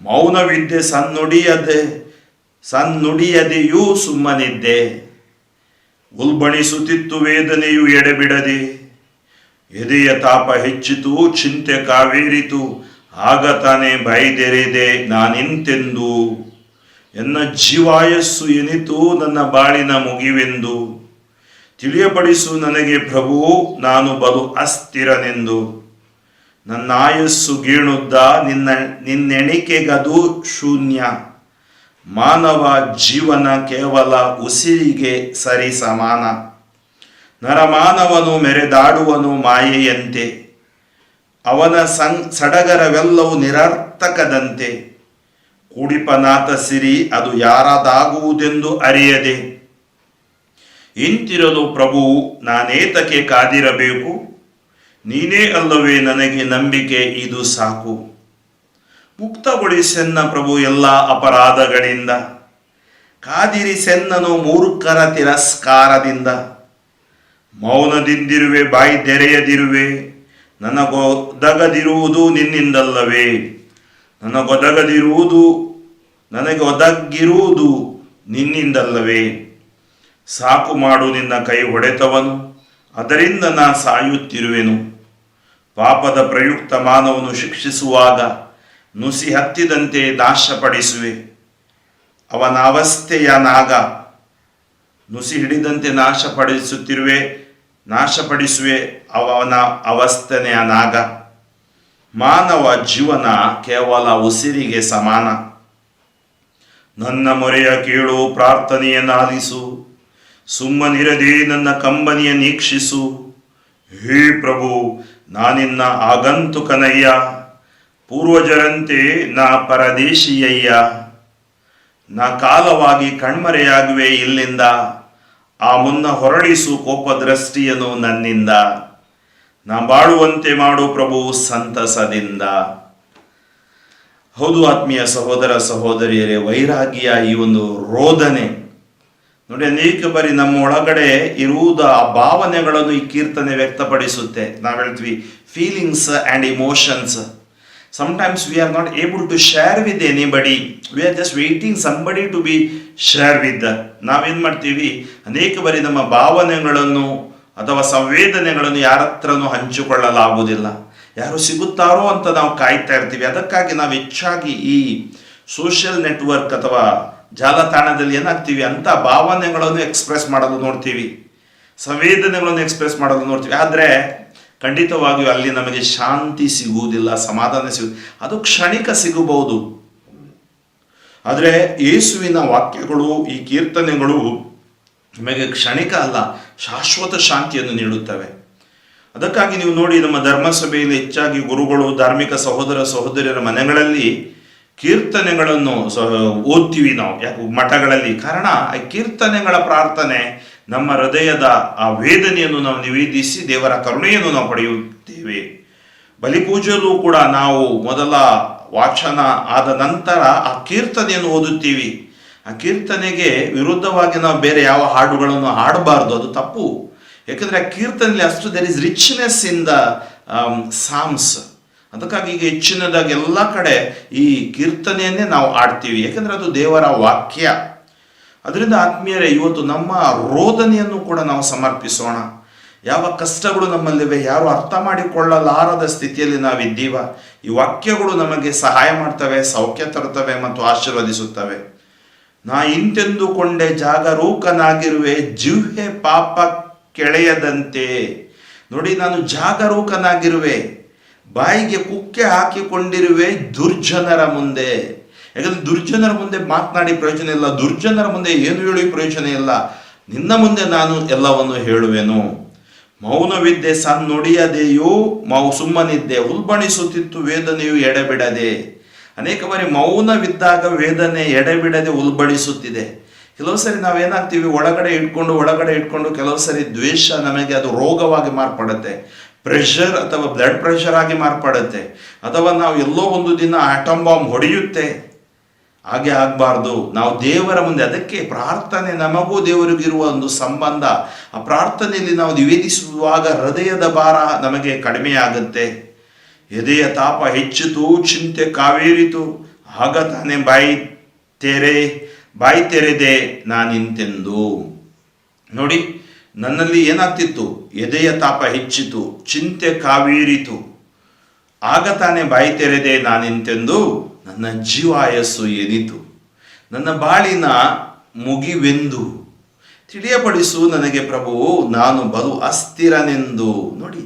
ಮೌನವಿದ್ದೆ ಸನ್ನುಡಿಯದೆಯೂ ಸುಮ್ಮನಿದ್ದೆ, ಉಲ್ಬಣಿಸುತ್ತಿತ್ತು ವೇದನೆಯು ಎಡೆಬಿಡದೆ, ಎದೆಯ ತಾಪ ಹೆಚ್ಚಿತು ಚಿಂತೆ ಕಾವೇರಿತು, ಆಗ ತಾನೇ ಬೈದೆರೆದೆ ನಾನಿಂತೆಂದು, ಎನ್ನ ಜೀವಾಯಸ್ಸು ಎನಿತು ನನ್ನ ಬಾಳಿನ ಮುಗಿವೆಂದು, ತಿಳಿಯಪಡಿಸು ನನಗೆ ಪ್ರಭು ನಾನು ಬಲು ಅಸ್ಥಿರನೆಂದು, ನನ್ನ ಆಯಸ್ಸು ಗೀಣುದ್ದ ನಿನ್ನೆಣಿಕೆಗದು ಶೂನ್ಯ, ಮಾನವ ಜೀವನ ಕೇವಲ ಉಸಿರಿಗೆ ಸರಿ ಸಮಾನ, ನರಮಾನವನು ಮೆರೆದಾಡುವನು ಮಾಯೆಯಂತೆ, ಅವನ ಸಡಗರವೆಲ್ಲವೂ ನಿರರ್ಥಕದಂತೆ, ಕೂಡಿಪನಾಥ ಸಿರಿ ಅದು ಯಾರದಾಗುವುದೆಂದು ಅರಿಯದೆ, ಇಂತಿರಲು ಪ್ರಭು ನಾನೇತಕ್ಕೆ ಕಾದಿರಬೇಕು, ನೀನೇ ಅಲ್ಲವೇ ನನಗೆ ನಂಬಿಕೆ ಇದು ಸಾಕು, ಮುಕ್ತಗೊಳಿಸೆನ್ನ ಪ್ರಭು ಎಲ್ಲ ಅಪರಾಧಗಳಿಂದ, ಕಾದಿರಿಸೆನ್ನನು ಮೂರ್ಖರ ತಿರಸ್ಕಾರದಿಂದ, ಮೌನದಿಂದಿರುವೆ ಬಾಯಿ ತೆರೆಯದಿರುವೆ, ನನಗೊದಗದಿರುವುದು ನಿನ್ನಿಂದಲ್ಲವೇ, ನನಗೆ ಒದಗಿರುವುದು ನಿನ್ನಿಂದಲ್ಲವೇ, ಸಾಕು ಮಾಡು ನಿನ್ನ ಕೈ ಹೊಡೆತವನು, ಅದರಿಂದ ನಾ ಸಾಯುತ್ತಿರುವೆನು, ಪಾಪದ ಪ್ರಯುಕ್ತ ಮಾನವನು ಶಿಕ್ಷಿಸುವಾಗ ನುಸಿ ಹತ್ತಿದಂತೆ ನಾಶಪಡಿಸುವೆ, ಅವನ ಅವಸ್ಥೆಯ ನಾಗ, ನುಸಿ ಹಿಡಿದಂತೆ ನಾಶಪಡಿಸುವೆ ಅವನ ಅವಸ್ಥೆಯ ನಾಗ, ಮಾನವ ಜೀವನ ಕೇವಲ ಉಸಿರಿಗೆ ಸಮಾನ, ನನ್ನ ಮೊರೆಯ ಕೇಳು ಪ್ರಾರ್ಥನೆಯನ್ನಾಲಿಸು, ಸುಮ್ಮನಿರದೆ ನನ್ನ ಕಂಬನಿಯ ನೀಕ್ಷಿಸು, ಹೇ ಪ್ರಭು ನಾನಿನ್ನ ಆಗಂತುಕನಯ್ಯ, ಪೂರ್ವಜರಂತೆ ನಾ ಪರದೇಶಿಯಯ್ಯ, ನಾ ಕಾಲವಾಗಿ ಕಣ್ಮರೆಯಾಗುವೆ ಇಲ್ಲಿಂದ, ಆ ಮುನ್ನ ಹೊರಳಿಸು ಕೋಪದೃಷ್ಟಿಯನು ನನ್ನಿಂದ, ನಾ ಬಾಳುವಂತೆ ಮಾಡು ಪ್ರಭು ಸಂತಸದಿಂದ. ಹೌದು ಆತ್ಮೀಯ ಸಹೋದರ ಸಹೋದರಿಯರೇ, ವೈರಾಗಿಯ ಈ ಒಂದು ರೋದನೆ ನೋಡಿ, ಅನೇಕ ಬಾರಿ ನಮ್ಮ ಒಳಗಡೆ ಇರುವುದ ಆ ಭಾವನೆಗಳನ್ನು ಈ ಕೀರ್ತನೆ ವ್ಯಕ್ತಪಡಿಸುತ್ತೆ. ನಾವು ಹೇಳ್ತೀವಿ feelings and emotions. Sometimes we are not able to share with anybody. We are just waiting somebody to be share with. ನಾವೇನು ಮಾಡ್ತೀವಿ, ಅನೇಕ ಬಾರಿ ನಮ್ಮ ಭಾವನೆಗಳನ್ನು ಅಥವಾ ಸಂವೇದನೆಗಳನ್ನು ಯಾರ ಹತ್ರನೂ ಹಂಚಿಕೊಳ್ಳಲಾಗುವುದಿಲ್ಲ. ಯಾರು ಸಿಗುತ್ತಾರೋ ಅಂತ ನಾವು ಕಾಯ್ತಾ ಇರ್ತೀವಿ. ಅದಕ್ಕಾಗಿ ನಾವು ಹೆಚ್ಚಾಗಿ ಈ ಸೋಷಿಯಲ್ ನೆಟ್ವರ್ಕ್ ಅಥವಾ ಜಾಲತಾಣದಲ್ಲಿ ಏನಾಗ್ತೀವಿ ಅಂತ ಭಾವನೆಗಳನ್ನು ಎಕ್ಸ್ಪ್ರೆಸ್ ಮಾಡಲು ನೋಡ್ತೀವಿ, ಸಂವೇದನೆಗಳನ್ನು ಎಕ್ಸ್ಪ್ರೆಸ್ ಮಾಡಲು ನೋಡ್ತೀವಿ. ಆದರೆ ಖಂಡಿತವಾಗಿಯೂ ಅಲ್ಲಿ ನಮಗೆ ಶಾಂತಿ ಸಿಗುವುದಿಲ್ಲ, ಸಮಾಧಾನ ಅದು ಕ್ಷಣಿಕ ಸಿಗಬಹುದು. ಆದರೆ ಯೇಸುವಿನ ವಾಕ್ಯಗಳು, ಈ ಕೀರ್ತನೆಗಳು ನಮಗೆ ಕ್ಷಣಿಕ ಅಲ್ಲ, ಶಾಶ್ವತ ಶಾಂತಿಯನ್ನು ನೀಡುತ್ತವೆ. ಅದಕ್ಕಾಗಿ ನೀವು ನೋಡಿ, ನಮ್ಮ ಧರ್ಮಸಭೆಯಲ್ಲಿ ಹೆಚ್ಚಾಗಿ ಗುರುಗಳು, ಧಾರ್ಮಿಕ ಸಹೋದರ ಸಹೋದರಿಯರ ಮನೆಗಳಲ್ಲಿ ಕೀರ್ತನೆಗಳನ್ನು ಓದ್ತೀವಿ ನಾವು, ಯಾಕೆ ಮಠಗಳಲ್ಲಿ. ಕಾರಣ ಈ ಕೀರ್ತನೆಗಳ ಪ್ರಾರ್ಥನೆ ನಮ್ಮ ಹೃದಯದ ಆ ವೇದನೆಯನ್ನು ನಾವು ನಿವೇದಿಸಿ ದೇವರ ಕರುಣೆಯನ್ನು ನಾವು ಪಡೆಯುತ್ತೇವೆ. ಬಲಿಪೂಜೆಯಲ್ಲೂ ಕೂಡ ನಾವು ಮೊದಲ ವಾಚನ ಆದ ನಂತರ ಆ ಕೀರ್ತನೆಯನ್ನು ಓದುತ್ತೀವಿ. ಆ ಕೀರ್ತನೆಗೆ ವಿರುದ್ಧವಾಗಿ ನಾವು ಬೇರೆ ಯಾವ ಹಾಡುಗಳನ್ನು ಹಾಡಬಾರ್ದು, ಅದು ತಪ್ಪು. ಯಾಕಂದರೆ ಆ ಕೀರ್ತನೆಯಲ್ಲಿ ಅಷ್ಟು there is richness in the psalms. ಅದಕ್ಕಾಗಿ ಈಗ ಹೆಚ್ಚಿನದಾಗಿ ಎಲ್ಲ ಕಡೆ ಈ ಕೀರ್ತನೆಯನ್ನೇ ನಾವು ಆಡ್ತೀವಿ, ಯಾಕಂದರೆ ಅದು ದೇವರ ವಾಕ್ಯ. ಅದರಿಂದ ಆತ್ಮೀಯರೇ, ಇವತ್ತು ನಮ್ಮ ರೋದನೆಯನ್ನು ಕೂಡ ನಾವು ಸಮರ್ಪಿಸೋಣ. ಯಾವ ಕಷ್ಟಗಳು ನಮ್ಮಲ್ಲಿವೆ, ಯಾರು ಅರ್ಥ ಮಾಡಿಕೊಳ್ಳಲಾರದ ಸ್ಥಿತಿಯಲ್ಲಿ ನಾವಿದ್ದೀವ, ಈ ವಾಕ್ಯಗಳು ನಮಗೆ ಸಹಾಯ ಮಾಡ್ತವೆ, ಸೌಖ್ಯ ತರುತ್ತವೆ ಮತ್ತು ಆಶೀರ್ವದಿಸುತ್ತವೆ. ನಾ ಇಂತೆಂದುಕೊಂಡೆ ಜಾಗರೂಕನಾಗಿರುವೆ, ಜಿಹ್ವೆ ಪಾಪ ಕೆಳೆಯದಂತೆ. ನೋಡಿ, ನಾನು ಜಾಗರೂಕನಾಗಿರುವೆ, ಬಾಯಿಗೆ ಕುಕ್ಕೆ ಹಾಕಿಕೊಂಡಿರುವೆ ದುರ್ಜನರ ಮುಂದೆ. ಯಾಕಂದ್ರೆ ದುರ್ಜನರ ಮುಂದೆ ಮಾತನಾಡಿ ಪ್ರಯೋಜನ ಇಲ್ಲ, ದುರ್ಜನರ ಮುಂದೆ ಏನು ಹೇಳಿ ಪ್ರಯೋಜನ ಇಲ್ಲ. ನಿನ್ನ ಮುಂದೆ ನಾನು ಎಲ್ಲವನ್ನು ಹೇಳುವೆನು. ಮೌನವಿದ್ದೆ ಸನ್ನೊಡಿಯದೆಯೂ ಸುಮ್ಮನಿದ್ದೆ, ಉಲ್ಬಣಿಸುತ್ತಿತ್ತು ವೇದನೆಯು ಎಡೆಬಿಡದೆ. ಅನೇಕ ಬಾರಿ ಮೌನವಿದ್ದಾಗ ವೇದನೆ ಎಡೆಬಿಡದೆ ಉಲ್ಬಣಿಸುತ್ತಿದೆ. ಕೆಲವು ಸರಿ ನಾವೇನಾಗ್ತೀವಿ, ಒಳಗಡೆ ಇಟ್ಕೊಂಡು ಕೆಲವು ಸರಿ ದ್ವೇಷ ನಮಗೆ ಅದು ರೋಗವಾಗಿ ಮಾರ್ಪಡುತ್ತೆ, ಪ್ರೆಷರ್ ಅಥವಾ ಬ್ಲಡ್ ಪ್ರೆಷರ್ ಆಗಿ ಮಾರ್ಪಡುತ್ತೆ, ಅಥವಾ ನಾವು ಎಲ್ಲೋ ಒಂದು ದಿನ ಆಟಮ್ ಬಾಂಬ್ ಹೊಡೆಯುತ್ತೆ. ಹಾಗೆ ಆಗಬಾರ್ದು. ನಾವು ದೇವರ ಮುಂದೆ, ಅದಕ್ಕೆ ಪ್ರಾರ್ಥನೆ ನಮಗೂ ದೇವರಿಗಿರುವ ಒಂದು ಸಂಬಂಧ. ಆ ಪ್ರಾರ್ಥನೆಯಲ್ಲಿ ನಾವು ನಿವೇದಿಸುವಾಗ ಹೃದಯದ ಭಾರ ನಮಗೆ ಕಡಿಮೆಯಾಗುತ್ತೆ. ಎದೆಯ ತಾಪ ಹೆಚ್ಚಿತು, ಚಿಂತೆ ಕಾವೇರಿತು, ಆಗ ತಾನೇ ಬಾಯಿ ತೆರೆದೆ ನಾನಿಂತೆಂದು. ನೋಡಿ, ನನ್ನಲ್ಲಿ ಏನಾಗ್ತಿತ್ತು, ಎದೆಯ ತಾಪ ಹೆಚ್ಚಿತು, ಚಿಂತೆ ಕಾವೇರಿತು, ಆಗ ತಾನೇ ಬಾಯಿ ತೆರೆದೆ ನಾನಿಂತೆಂದು. ನನ್ನ ಜೀವಾಯಸ್ಸು ಏನಿತು, ನನ್ನ ಬಾಳಿನ ಮುಗಿವೆಂದು ತಿಳಿಯಪಡಿಸು ನನಗೆ ಪ್ರಭು, ನಾನು ಬಲು ಅಸ್ಥಿರನೆಂದು. ನೋಡಿ,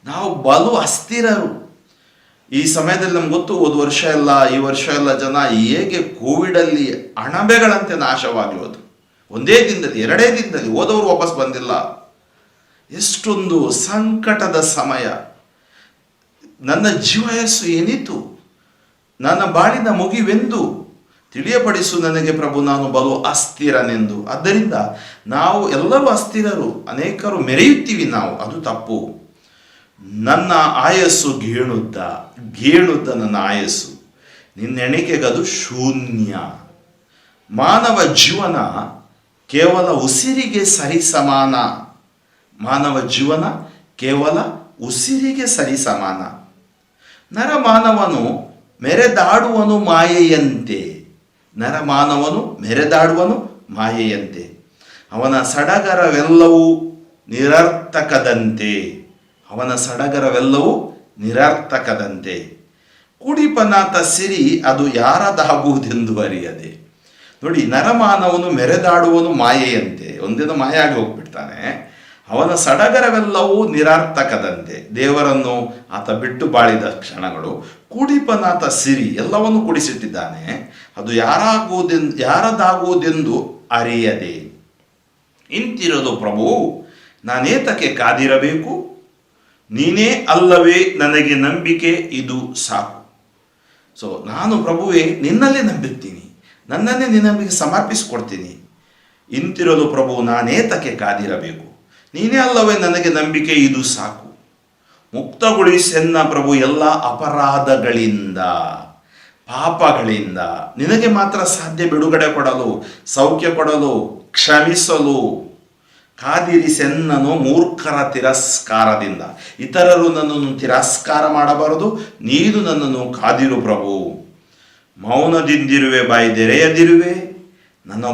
ನಾವು ಬಲು ಅಸ್ಥಿರರು. ಈ ಸಮಯದಲ್ಲಿ ನಮ್ಗೆ ಗೊತ್ತು, ಈ ವರ್ಷ ಎಲ್ಲ ಜನ ಹೇಗೆ ಕೋವಿಡಲ್ಲಿ ಅಣಬೆಗಳಂತೆ ನಾಶವಾಗಿ ಹೋದ್ರು. ಒಂದೇ ದಿನದಲ್ಲಿ, 2 ದಿನದಲ್ಲಿ ಹೋದವರು ವಾಪಸ್ ಬಂದಿಲ್ಲ. ಎಷ್ಟೊಂದು ಸಂಕಟದ ಸಮಯ. ನನ್ನ ಜೀವಾಯಸ್ಸು ಏನಿತು, ನನ್ನ ಬಾಳಿನ ಮುಗಿವೆಂದು ತಿಳಿಯಪಡಿಸು ನನಗೆ ಪ್ರಭು, ನಾನು ಬಲು ಅಸ್ಥಿರನೆಂದು. ಆದ್ದರಿಂದ ನಾವು ಎಲ್ಲರೂ ಅಸ್ಥಿರರು, ಅನೇಕರು ಮೆರೆಯುತ್ತೀವಿ ನಾವು, ಅದು ತಪ್ಪು. ನನ್ನ ಆಯಸ್ಸು ಗೇಣುದ್ದ ನನ್ನ ಆಯಸ್ಸು, ನಿನ್ನೆಣಿಕೆಗದು ಶೂನ್ಯ. ಮಾನವ ಜೀವನ ಕೇವಲ ಉಸಿರಿಗೆ ಸರಿಸಮಾನ. ಮಾನವ ಜೀವನ ಕೇವಲ ಉಸಿರಿಗೆ ಸರಿಸಮಾನ. ನರಮಾನವನು ಮೆರೆದಾಡುವನು ಮಾಯೆಯಂತೆ. ನರಮಾನವನು ಮೆರೆದಾಡುವನು ಮಾಯೆಯಂತೆ. ಅವನ ಸಡಗರವೆಲ್ಲವೂ ನಿರರ್ಥಕದಂತೆ. ಅವನ ಸಡಗರವೆಲ್ಲವೂ ನಿರರ್ಥಕದಂತೆ. ಕುಡಿಪನಾಥ ಸಿರಿ ಅದು ಯಾರದಾಗುವುದೆಂದು ಅರಿಯದೆ. ನೋಡಿ, ನರಮಾನವನು ಮೆರೆದಾಡುವನು ಮಾಯೆಯಂತೆ. ಒಂದಿನ ಮಾಯ ಆಗಿ ಹೋಗ್ಬಿಡ್ತಾನೆ. ಅವನ ಸಡಗರವೆಲ್ಲವೂ ನಿರರ್ಥಕದಂತೆ. ದೇವರನ್ನು ಆತ ಬಿಟ್ಟು ಬಾಳಿದ ಕ್ಷಣಗಳು. ಕುಡಿಪನಾಥ ಸಿರಿ ಎಲ್ಲವನ್ನು ಕುಡಿಸಿಟ್ಟಿದ್ದಾನೆ, ಅದು ಯಾರದಾಗುವುದೆಂದು ಅರಿಯದೆ. ಇಂತಿರಲು ಪ್ರಭು, ನಾನೇತಕ್ಕೆ ಕಾದಿರಬೇಕು, ನೀನೇ ಅಲ್ಲವೇ ನನಗೆ ನಂಬಿಕೆ, ಇದು ಸಾಕು. ಸೊ ನಾನು ಪ್ರಭುವೇ ನಿನ್ನಲ್ಲೇ ನಂಬಿರ್ತೀನಿ, ನನ್ನನ್ನೇ ನಿನ್ನಂಬಿಕೆ ಸಮರ್ಪಿಸಿಕೊಡ್ತೀನಿ. ಇಂತಿರಲು ಪ್ರಭು, ನಾನೇತಕ್ಕೆ ಕಾದಿರಬೇಕು, ನೀನೇ ಅಲ್ಲವೇ ನನಗೆ ನಂಬಿಕೆ, ಇದು ಸಾಕು. ಮುಕ್ತಗೊಳಿಸೆನ್ನ ಪ್ರಭು ಎಲ್ಲ ಅಪರಾಧಗಳಿಂದ, ಪಾಪಗಳಿಂದ. ನಿನಗೆ ಮಾತ್ರ ಸಾಧ್ಯ ಬಿಡುಗಡೆ ಕೊಡಲು, ಸೌಖ್ಯ ಕೊಡಲು, ಕ್ಷಮಿಸಲು. ಕಾದಿರಿಸೆನ್ನನು ಮೂರ್ಖರ ತಿರಸ್ಕಾರದಿಂದ. ಇತರರು ನನ್ನನ್ನು ತಿರಸ್ಕಾರ ಮಾಡಬಾರದು, ನೀನು ನನ್ನನ್ನು ಕಾದಿರು ಪ್ರಭು. ಮೌನದಿಂದಿರುವೆ, ಬಾಯಿ ತೆರೆಯದಿರುವೆ, ನನ್ನ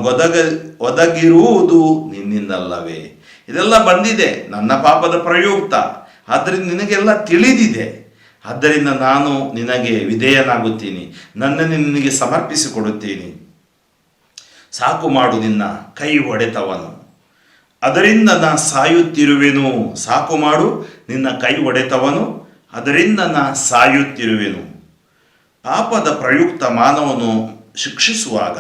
ಒದಗಿರುವುದು ನಿನ್ನಿಂದಲ್ಲವೇ. ಇದೆಲ್ಲ ಬಂದಿದೆ ನನ್ನ ಪಾಪದ ಪ್ರಯುಕ್ತ, ಆದ್ದರಿಂದ ನಿನಗೆಲ್ಲ ತಿಳಿದಿದೆ. ಆದ್ದರಿಂದ ನಾನು ನಿನಗೆ ವಿಧೇಯನಾಗುತ್ತೀನಿ, ನನ್ನನ್ನು ನಿನಗೆ ಸಮರ್ಪಿಸಿಕೊಡುತ್ತೀನಿ. ಸಾಕು ಮಾಡು ನಿನ್ನ ಕೈ ಹೊಡೆತವನು, ಅದರಿಂದ ನಾ ಸಾಯುತ್ತಿರುವೆನು. ಸಾಕು ಮಾಡು ನಿನ್ನ ಕೈ ಹೊಡೆತವನು, ಅದರಿಂದ ನಾ ಸಾಯುತ್ತಿರುವೆನು. ಪಾಪದ ಪ್ರಯುಕ್ತ ಮಾನವನು ಶಿಕ್ಷಿಸುವಾಗ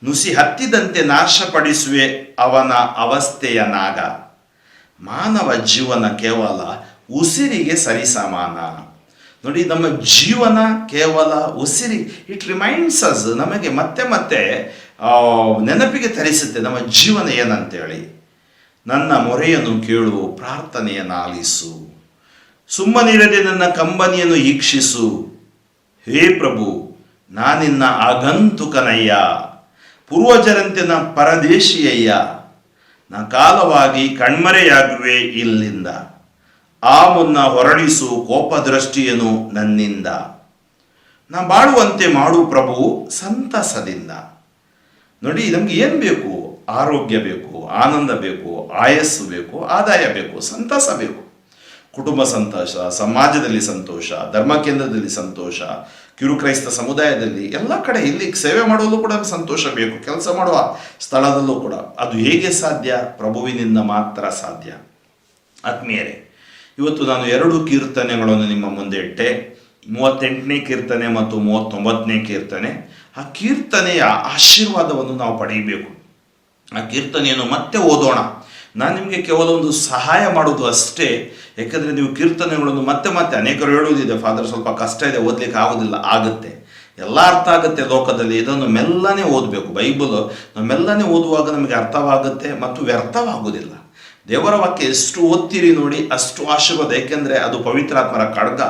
ನುಸಿ ಹತ್ತಿದಂತೆ ನಾಶಪಡಿಸುವೆ ಅವನ ಅವಸ್ಥೆಯ ನಾಗ. ಮಾನವ ಜೀವನ ಕೇವಲ ಉಸಿರಿಗೆ ಸರಿಸಮಾನ. ನೋಡಿ, ನಮ್ಮ ಜೀವನ ಕೇವಲ ಉಸಿರಿ. ಇಟ್ ರಿಮೈಂಡ್ಸ್ ಅಸ್, ನಮಗೆ ಮತ್ತೆ ಮತ್ತೆ ನೆನಪಿಗೆ ತರಿಸುತ್ತೆ ನಮ್ಮ ಜೀವನ ಏನಂತೇಳಿ. ನನ್ನ ಮೊರೆಯನ್ನು ಕೇಳು, ಪ್ರಾರ್ಥನೆಯನ್ನು ಆಲಿಸು, ಸುಮ್ಮನಿರದೆ ನನ್ನ ಕಂಬನಿಯನ್ನು ಈಕ್ಷಿಸು. ಹೇ ಪ್ರಭು, ನಾನಿನ್ನ ಆಗಂತುಕನಯ್ಯ, ಪೂರ್ವಜರಂತೆ ನಾ ಪರದೇಶಿಯಯ್ಯ. ನಾ ಕಾಲವಾಗಿ ಕಣ್ಮರೆಯಾಗುವೆ ಇಲ್ಲಿಂದ, ಆ ಮುನ್ನ ಹೊರಡಿಸು ಕೋಪದೃಷ್ಟಿಯನು ನನ್ನಿಂದ. ನಾ ಬಾಳುವಂತೆ ಮಾಡು ಪ್ರಭು ಸಂತಸದಿಂದ. ನೋಡಿ, ನಮ್ಗೆ ಏನು ಬೇಕು? ಆರೋಗ್ಯ ಬೇಕು, ಆನಂದ ಬೇಕು, ಆಯಸ್ಸು ಬೇಕು, ಆದಾಯ ಬೇಕು, ಸಂತಸ ಬೇಕು. ಕುಟುಂಬ ಸಂತೋಷ, ಸಮಾಜದಲ್ಲಿ ಸಂತೋಷ, ಧರ್ಮ ಕೇಂದ್ರದಲ್ಲಿ ಸಂತೋಷ, ಕಿರುಕ್ರೈಸ್ತ ಸಮುದಾಯದಲ್ಲಿ ಎಲ್ಲ ಕಡೆ ಇಲ್ಲಿ ಸೇವೆ ಮಾಡುವಲ್ಲೂ ಕೂಡ ಸಂತೋಷ ಬೇಕು. ಕೆಲಸ ಮಾಡುವ ಸ್ಥಳದಲ್ಲೂ ಕೂಡ. ಅದು ಹೇಗೆ ಸಾಧ್ಯ? ಪ್ರಭುವಿನಿಂದ ಮಾತ್ರ ಸಾಧ್ಯ. ಆತ್ಮೀಯರೇ, ಇವತ್ತು ನಾನು 2 ಕೀರ್ತನೆಗಳನ್ನು ನಿಮ್ಮ ಮುಂದೆ ಇಟ್ಟೆ. 38ನೇ ಕೀರ್ತನೆ ಮತ್ತು 39ನೇ ಕೀರ್ತನೆ. ಆ ಕೀರ್ತನೆಯ ಆಶೀರ್ವಾದವನ್ನು ನಾವು ಪಡೆಯಬೇಕು. ಆ ಕೀರ್ತನೆಯನ್ನು ಮತ್ತೆ ಓದೋಣ. ನಾನು ನಿಮಗೆ ಕೇವಲ ಒಂದು ಸಹಾಯ ಮಾಡೋದು ಅಷ್ಟೇ. ಯಾಕಂದರೆ ನೀವು ಕೀರ್ತನೆಗಳನ್ನು ಮತ್ತೆ ಮತ್ತೆ ಅನೇಕರು ಹೇಳುವುದಿದೆ, ಫಾದರ್ ಸ್ವಲ್ಪ ಕಷ್ಟ ಇದೆ, ಓದಲಿಕ್ಕೆ ಆಗೋದಿಲ್ಲ. ಆಗುತ್ತೆ, ಎಲ್ಲ ಅರ್ಥ ಆಗುತ್ತೆ ಲೋಕದಲ್ಲಿ. ಇದನ್ನು ಮೆಲ್ಲನೆ ಓದಬೇಕು. ಬೈಬಲ್ ನಾವು ಮೆಲ್ಲನೆ ಓದುವಾಗ ನಮಗೆ ಅರ್ಥವಾಗುತ್ತೆ ಮತ್ತು ವ್ಯರ್ಥವಾಗುವುದಿಲ್ಲ. ದೇವರ ವಾಕ್ಯ ಎಷ್ಟು ಓದ್ತೀರಿ ನೋಡಿ ಅಷ್ಟು ಆಶೀರ್ವಾದ. ಏಕೆಂದರೆ ಅದು ಪವಿತ್ರಾತ್ಮರ ಖಡ್ಗ.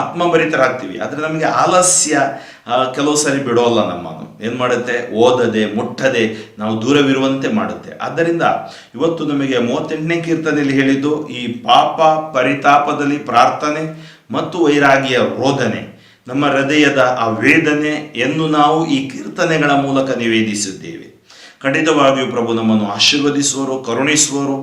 ಆತ್ಮಭರಿತರಾಗ್ತೀವಿ. ಆದರೆ ನಮಗೆ ಆಲಸ್ಯ ಕೆಲವು ಸರಿ ಬಿಡೋಲ್ಲ. ನಮ್ಮನ್ನು ಏನು ಮಾಡುತ್ತೆ? ಓದದೆ ಮುಟ್ಟದೆ ನಾವು ದೂರವಿರುವಂತೆ ಮಾಡುತ್ತೆ. ಆದ್ದರಿಂದ ಇವತ್ತು ನಮಗೆ 38ನೇ ಕೀರ್ತನೆಯಲ್ಲಿ ಹೇಳಿದ್ದು ಈ ಪಾಪ ಪರಿತಾಪದಲ್ಲಿ ಪ್ರಾರ್ಥನೆ ಮತ್ತು ವೈರಾಗಿಯ ರೋಧನೆ, ನಮ್ಮ ಹೃದಯದ ಆ ವೇದನೆಯನ್ನು ನಾವು ಈ ಕೀರ್ತನೆಗಳ ಮೂಲಕ ನಿವೇದಿಸಿದ್ದೇವೆ. ಖಂಡಿತವಾಗಿಯೂ ಪ್ರಭು ನಮ್ಮನ್ನು ಆಶೀರ್ವದಿಸುವರು, ಕರುಣಿಸುವರು.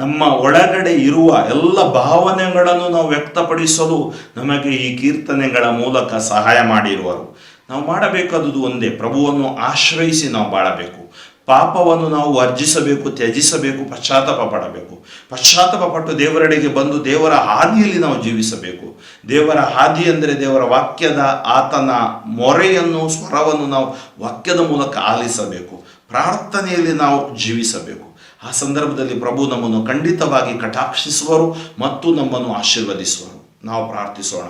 ನಮ್ಮ ಒಳಗಡೆ ಇರುವ ಎಲ್ಲ ಭಾವನೆಗಳನ್ನು ನಾವು ವ್ಯಕ್ತಪಡಿಸಲು ನಮಗೆ ಈ ಕೀರ್ತನೆಗಳ ಮೂಲಕ ಸಹಾಯ ಮಾಡಿರುವರು. ನಾವು ಮಾಡಬೇಕಾದುದು ಒಂದೇ, ಪ್ರಭುವನ್ನು ಆಶ್ರಯಿಸಿ ನಾವು ಬಾಳಬೇಕು. ಪಾಪವನ್ನು ನಾವು ವರ್ಜಿಸಬೇಕು, ತ್ಯಜಿಸಬೇಕು, ಪಶ್ಚಾತ್ತಾಪ ಪಡಬೇಕು. ಪಶ್ಚಾತ್ತಾಪ ಪಟ್ಟು ದೇವರೆಡೆಗೆ ಬಂದು ದೇವರ ಹಾದಿಯಲ್ಲಿ ನಾವು ಜೀವಿಸಬೇಕು. ದೇವರ ಹಾದಿ ಅಂದರೆ ದೇವರ ವಾಕ್ಯದ ಆತನ ಮೊರೆಯನ್ನು, ಸ್ವರವನ್ನು ನಾವು ವಾಕ್ಯದ ಮೂಲಕ ಆಲಿಸಬೇಕು. ಪ್ರಾರ್ಥನೆಯಲ್ಲಿ ನಾವು ಜೀವಿಸಬೇಕು. ಆ ಸಂದರ್ಭದಲ್ಲಿ ಪ್ರಭು ನಮ್ಮನ್ನು ಖಂಡಿತವಾಗಿ ಕಟಾಕ್ಷಿಸುವರು ಮತ್ತು ನಮ್ಮನ್ನು ಆಶೀರ್ವದಿಸುವರು. ನಾವು ಪ್ರಾರ್ಥಿಸೋಣ.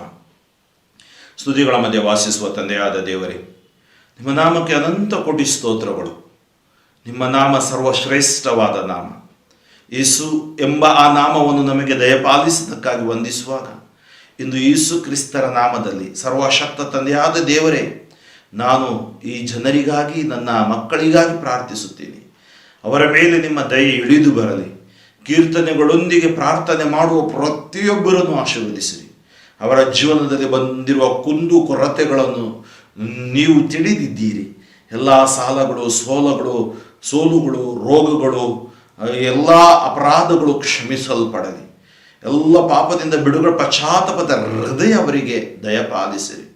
ಸ್ತುತಿಗಳ ಮಧ್ಯೆ ವಾಸಿಸುವ ತಂದೆಯಾದ ದೇವರೇ, ನಿಮ್ಮ ನಾಮಕ್ಕೆ ಅನಂತ ಕೋಟಿ ಸ್ತೋತ್ರಗಳು. ನಿಮ್ಮ ನಾಮ ಸರ್ವಶ್ರೇಷ್ಠವಾದ ನಾಮ. ಯೇಸು ಎಂಬ ಆ ನಾಮವನ್ನು ನಮಗೆ ದಯಪಾಲಿಸಿದ್ದಕ್ಕಾಗಿ ವಂದಿಸುವಾಗ, ಇಂದು ಯೇಸು ಕ್ರಿಸ್ತರ ನಾಮದಲ್ಲಿ ಸರ್ವಶಕ್ತ ತಂದೆಯಾದ ದೇವರೇ, ನಾನು ಈ ಜನರಿಗಾಗಿ, ನನ್ನ ಮಕ್ಕಳಿಗಾಗಿ ಪ್ರಾರ್ಥಿಸುತ್ತೇನೆ. ಅವರ ಮೇಲೆ ನಿಮ್ಮ ದಯೆ ಇಳಿದು ಬರಲಿ. ಕೀರ್ತನೆಗಳೊಂದಿಗೆ ಪ್ರಾರ್ಥನೆ ಮಾಡುವ ಪ್ರತಿಯೊಬ್ಬರನ್ನು ಆಶೀರ್ವದಿಸಿರಿ. ಅವರ ಜೀವನದಲ್ಲಿ ಬಂದಿರುವ ಕುಂದು ಕೊರತೆಗಳನ್ನು ನೀವು ತಿಳಿದಿದ್ದೀರಿ. ಎಲ್ಲ ಸಾಲಗಳು, ಸೋಲುಗಳು, ರೋಗಗಳು, ಎಲ್ಲ ಅಪರಾಧಗಳು ಕ್ಷಮಿಸಲ್ಪಡಲಿ. ಎಲ್ಲ ಪಾಪದಿಂದ ಬಿಡುಗಡೆ, ಪಶ್ಚಾತ್ತಾಪದ ಹೃದಯ ಅವರಿಗೆ ದಯಪಾಲಿಸಿರಿ.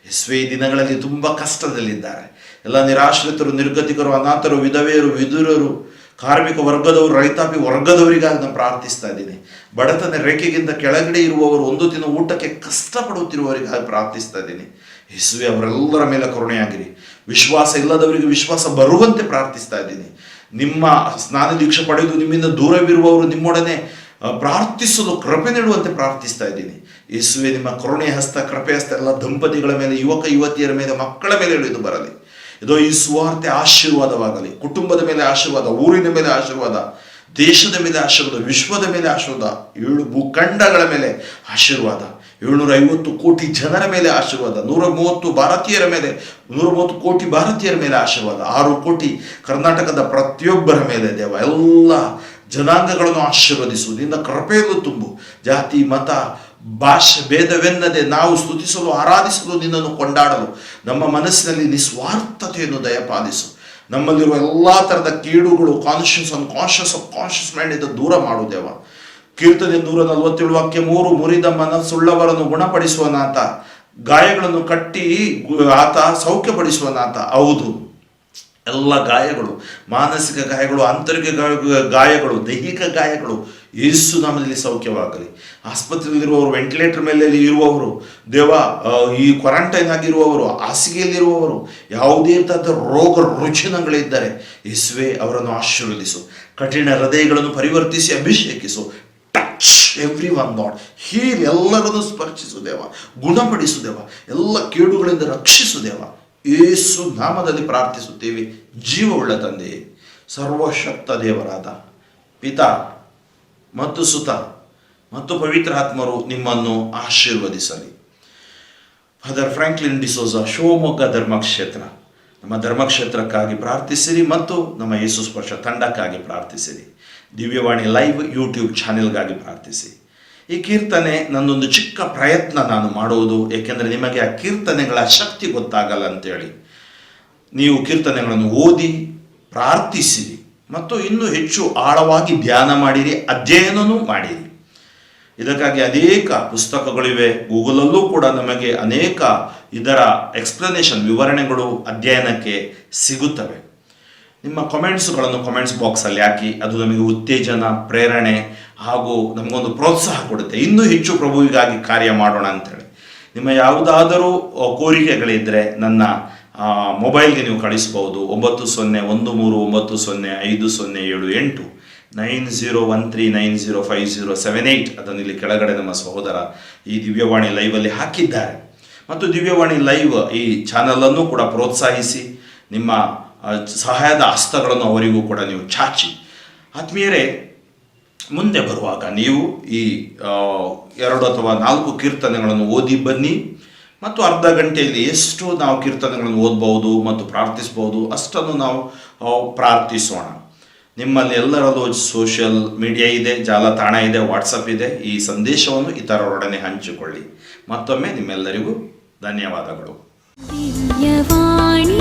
ಯೇಸುವೇ, ಈ ದಿನಗಳಲ್ಲಿ ತುಂಬ ಕಷ್ಟದಲ್ಲಿದ್ದಾರೆ. ಎಲ್ಲ ನಿರಾಶ್ರಿತರು, ನಿರ್ಗತಿಕರು, ಅನಾಥರು, ವಿಧವೆಯರು, ವಿದುರರು, ಕಾರ್ಮಿಕ ವರ್ಗದವರು, ರೈತಾಪಿ ವರ್ಗದವರಿಗಾಗಿ ನಾನು ಪ್ರಾರ್ಥಿಸ್ತಾ ಇದ್ದೀನಿ. ಬಡತನ ರೇಖೆಗಿಂತ ಕೆಳಗಡೆ ಇರುವವರು, ಒಂದು ದಿನ ಊಟಕ್ಕೆ ಕಷ್ಟಪಡುತ್ತಿರುವವರಿಗಾಗಿ ಪ್ರಾರ್ಥಿಸ್ತಾ ಇದ್ದೀನಿ. ಯೇಸುವೇ, ಅವರೆಲ್ಲರ ಮೇಲೆ ಕರುಣೆಯಾಗಿರಿ. ವಿಶ್ವಾಸ ಇಲ್ಲದವರಿಗೆ ವಿಶ್ವಾಸ ಬರುವಂತೆ ಪ್ರಾರ್ಥಿಸ್ತಾ ಇದ್ದೀನಿ. ನಿಮ್ಮ ಸ್ನಾನ ದೀಕ್ಷೆ ಪಡೆದು ನಿಮ್ಮಿಂದ ದೂರವಿರುವವರು ನಿಮ್ಮೊಡನೆ ಪ್ರಾರ್ಥಿಸಲು ಕೃಪೆ ನೀಡುವಂತೆ ಪ್ರಾರ್ಥಿಸ್ತಾ ಇದ್ದೀನಿ. ಯೇಸುವೇ, ನಿಮ್ಮ ಕರುಣೆ ಹಸ್ತ, ಕೃಪೆ ಹಸ್ತ ಎಲ್ಲ ದಂಪತಿಗಳ ಮೇಲೆ, ಯುವಕ ಯುವತಿಯರ ಮೇಲೆ, ಮಕ್ಕಳ ಮೇಲೆ ಇಳಿದು ಬರಲಿ. ಇದೋ ಈ ಸುವಾರ್ತೆ ಆಶೀರ್ವಾದವಾಗಲಿ. ಕುಟುಂಬದ ಮೇಲೆ ಆಶೀರ್ವಾದ, ಊರಿನ ಮೇಲೆ ಆಶೀರ್ವಾದ, ದೇಶದ ಮೇಲೆ ಆಶೀರ್ವಾದ, ವಿಶ್ವದ ಮೇಲೆ ಆಶೀರ್ವಾದ, 7 ಭೂಖಂಡಗಳ ಮೇಲೆ ಆಶೀರ್ವಾದ, 750 ಕೋಟಿ ಜನರ ಮೇಲೆ ಆಶೀರ್ವಾದ, 130 ಭಾರತೀಯರ ಮೇಲೆ, 130 ಕೋಟಿ ಭಾರತೀಯರ ಮೇಲೆ ಆಶೀರ್ವಾದ, 6 ಕೋಟಿ ಕರ್ನಾಟಕದ ಪ್ರತಿಯೊಬ್ಬರ ಮೇಲೆ ದೇವ ಎಲ್ಲ ಜನಾಂಗಗಳನ್ನು ಆಶೀರ್ವದಿಸು. ನಿನ್ನ ಕೃಪೆಯಲ್ಲೂ ತುಂಬು. ಜಾತಿ, ಮತ, ಭಾಷೆ ಭೇದವೆನ್ನದೆ ನಾವು ಸ್ತುತಿಸಲು, ಆರಾಧಿಸಲು, ನಿನ್ನನ್ನು ಕೊಂಡಾಡಲು ನಮ್ಮ ಮನಸ್ಸಿನಲ್ಲಿ ನಿಸ್ವಾರ್ಥತೆಯನ್ನು ದಯಪಾಲಿಸು. ನಮ್ಮಲ್ಲಿರುವ ಎಲ್ಲ ಥರದ ಕೀಡುಗಳು, ಕಾನ್ಷಿಯಸ್, ಅನ್ಕಾನ್ಷಿಯಸ್, ಸಬ್ಕಾನ್ಷಿಯಸ್ ಮೈಂಡಿಂದ ದೂರ ಮಾಡು ದೇವ. ಕೀರ್ತನೆ 147 ವಾಕ್ಯ 3, ಮುರಿದ ಮನಸ್ಸುಳ್ಳವರನ್ನು ಗುಣಪಡಿಸುವನಾತ, ಗಾಯಗಳನ್ನು ಕಟ್ಟಿ ಆತ ಸೌಖ್ಯಪಡಿಸುವನಾತ. ಹೌದು, ಎಲ್ಲ ಗಾಯಗಳು, ಮಾನಸಿಕ ಗಾಯಗಳು, ಆಂತರಿಕ ಗಾಯಗಳು, ದೈಹಿಕ ಗಾಯಗಳು ಯೇಸು ನಾಮದಲ್ಲಿ ಸೌಖ್ಯವಾಗಲಿ. ಆಸ್ಪತ್ರೆಯಲ್ಲಿರುವವರು, ವೆಂಟಿಲೇಟರ್ ಮೇಲೆ ಇರುವವರು, ದೇವ ಈ ಕ್ವಾರಂಟೈನ್ ಆಗಿರುವವರು, ಹಾಸಿಗೆಯಲ್ಲಿರುವವರು, ಯಾವುದೇ ಥರದ ರೋಗ ರುಜಿನಗಳಿದ್ದರೆ ಯೇಸುವೆ ಅವರನ್ನು ಆಶೀರ್ವದಿಸು. ಕಠಿಣ ಹೃದಯಗಳನ್ನು ಪರಿವರ್ತಿಸಿ ಅಭಿಷೇಕಿಸು. Touch everyone Lord, heal, ಎಲ್ಲರನ್ನು ಸ್ಪರ್ಶಿಸು ದೇವ, ಗುಣಪಡಿಸು ದೇವ, ಎಲ್ಲ ಕೇಡುಗಳಿಂದ ರಕ್ಷಿಸು ದೇವ. ಯೇಸು ನಾಮದಲ್ಲಿ ಪ್ರಾರ್ಥಿಸುತ್ತೇವೆ ಜೀವವುಳ್ಳ ತಂದೆಯೇ. ಸರ್ವಶಕ್ತ ದೇವರಾದ ಪಿತಾ ಮತ್ತು ಸುತ ಮತ್ತು ಪವಿತ್ರ ಆತ್ಮರು ನಿಮ್ಮನ್ನು ಆಶೀರ್ವದಿಸಲಿ. ಫಾದರ್ ಫ್ರಾಂಕ್ಲಿನ್ ಡಿಸೋಜ, ಶಿವಮೊಗ್ಗ ಧರ್ಮಕ್ಷೇತ್ರ, ನಮ್ಮ ಧರ್ಮಕ್ಷೇತ್ರಕ್ಕಾಗಿ ಪ್ರಾರ್ಥಿಸಿರಿ ಮತ್ತು ನಮ್ಮ ಯೇಸು ಸ್ಪರ್ಶ ತಂಡಕ್ಕಾಗಿ ಪ್ರಾರ್ಥಿಸಿರಿ. ದಿವ್ಯವಾಣಿ ಲೈವ್ ಯೂಟ್ಯೂಬ್ ಚಾನೆಲ್ಗಾಗಿ ಪ್ರಾರ್ಥಿಸಿ. ಈ ಕೀರ್ತನೆ ನನ್ನೊಂದು ಚಿಕ್ಕ ಪ್ರಯತ್ನ ನಾನು ಮಾಡುವುದು, ಏಕೆಂದರೆ ನಿಮಗೆ ಆ ಕೀರ್ತನೆಗಳ ಶಕ್ತಿ ಗೊತ್ತಾಗಲ್ಲ ಅಂತೇಳಿ. ನೀವು ಕೀರ್ತನೆಗಳನ್ನು ಓದಿ ಪ್ರಾರ್ಥಿಸಿರಿ ಮತ್ತು ಇನ್ನೂ ಹೆಚ್ಚು ಆಳವಾಗಿ ಧ್ಯಾನ ಮಾಡಿರಿ, ಅಧ್ಯಯನವೂ ಮಾಡಿರಿ. ಇದಕ್ಕಾಗಿ ಅನೇಕ ಪುಸ್ತಕಗಳಿವೆ, ಗೂಗಲಲ್ಲೂ ಕೂಡ ನಮಗೆ ಅನೇಕ ಇದರ ಎಕ್ಸ್ಪ್ಲನೇಷನ್, ವಿವರಣೆಗಳು ಅಧ್ಯಯನಕ್ಕೆ ಸಿಗುತ್ತವೆ. ನಿಮ್ಮ ಕಮೆಂಟ್ಸ್ಗಳನ್ನು ಕಮೆಂಟ್ಸ್ ಬಾಕ್ಸಲ್ಲಿ ಹಾಕಿ, ಅದು ನಮಗೆ ಉತ್ತೇಜನ, ಪ್ರೇರಣೆ ಹಾಗೂ ನಮಗೊಂದು ಪ್ರೋತ್ಸಾಹ ಕೊಡುತ್ತೆ, ಇನ್ನೂ ಹೆಚ್ಚು ಪ್ರಭುವಿಗಾಗಿ ಕಾರ್ಯ ಮಾಡೋಣ ಅಂಥೇಳಿ. ನಿಮ್ಮ ಯಾವುದಾದರೂ ಕೋರಿಕೆಗಳಿದ್ದರೆ ನನ್ನ ಮೊಬೈಲ್ಗೆ ನೀವು ಕಳಿಸ್ಬೋದು. 9013905078 9013905078 ಅದನ್ನು ಇಲ್ಲಿ ಕೆಳಗಡೆ ನಮ್ಮ ಸಹೋದರ ಈ ದಿವ್ಯವಾಣಿ ಲೈವಲ್ಲಿ ಹಾಕಿದ್ದಾರೆ. ಮತ್ತು ದಿವ್ಯವಾಣಿ ಲೈವ್ ಈ ಚಾನಲನ್ನು ಕೂಡ ಪ್ರೋತ್ಸಾಹಿಸಿ, ನಿಮ್ಮ ಸಹಾಯದ ಹಸ್ತಗಳನ್ನು ಅವರಿಗೂ ಕೂಡ ನೀವು ಚಾಚಿ. ಆತ್ಮೀಯರೇ, ಮುಂದೆ ಬರುವಾಗ ನೀವು ಈ 2 ಅಥವಾ 4 ಕೀರ್ತನೆಗಳನ್ನು ಓದಿ ಬನ್ನಿ ಮತ್ತು ಅರ್ಧ ಗಂಟೆಯಲ್ಲಿ ಎಷ್ಟು ನಾವು ಕೀರ್ತನೆಗಳನ್ನು ಓದ್ಬೋದು ಮತ್ತು ಪ್ರಾರ್ಥಿಸ್ಬೋದು ಅಷ್ಟನ್ನು ನಾವು ಪ್ರಾರ್ಥಿಸೋಣ. ನಿಮ್ಮಲ್ಲಿ ಎಲ್ಲರಲ್ಲೂ ಸೋಷಿಯಲ್ ಮೀಡಿಯಾ ಇದೆ, ಜಾಲತಾಣ ಇದೆ, ವಾಟ್ಸಪ್ ಇದೆ. ಈ ಸಂದೇಶವನ್ನು ಇತರರೊಡನೆ ಹಂಚಿಕೊಳ್ಳಿ. ಮತ್ತೊಮ್ಮೆ ನಿಮ್ಮೆಲ್ಲರಿಗೂ ಧನ್ಯವಾದಗಳು. ದಿವ್ಯವಾಣಿ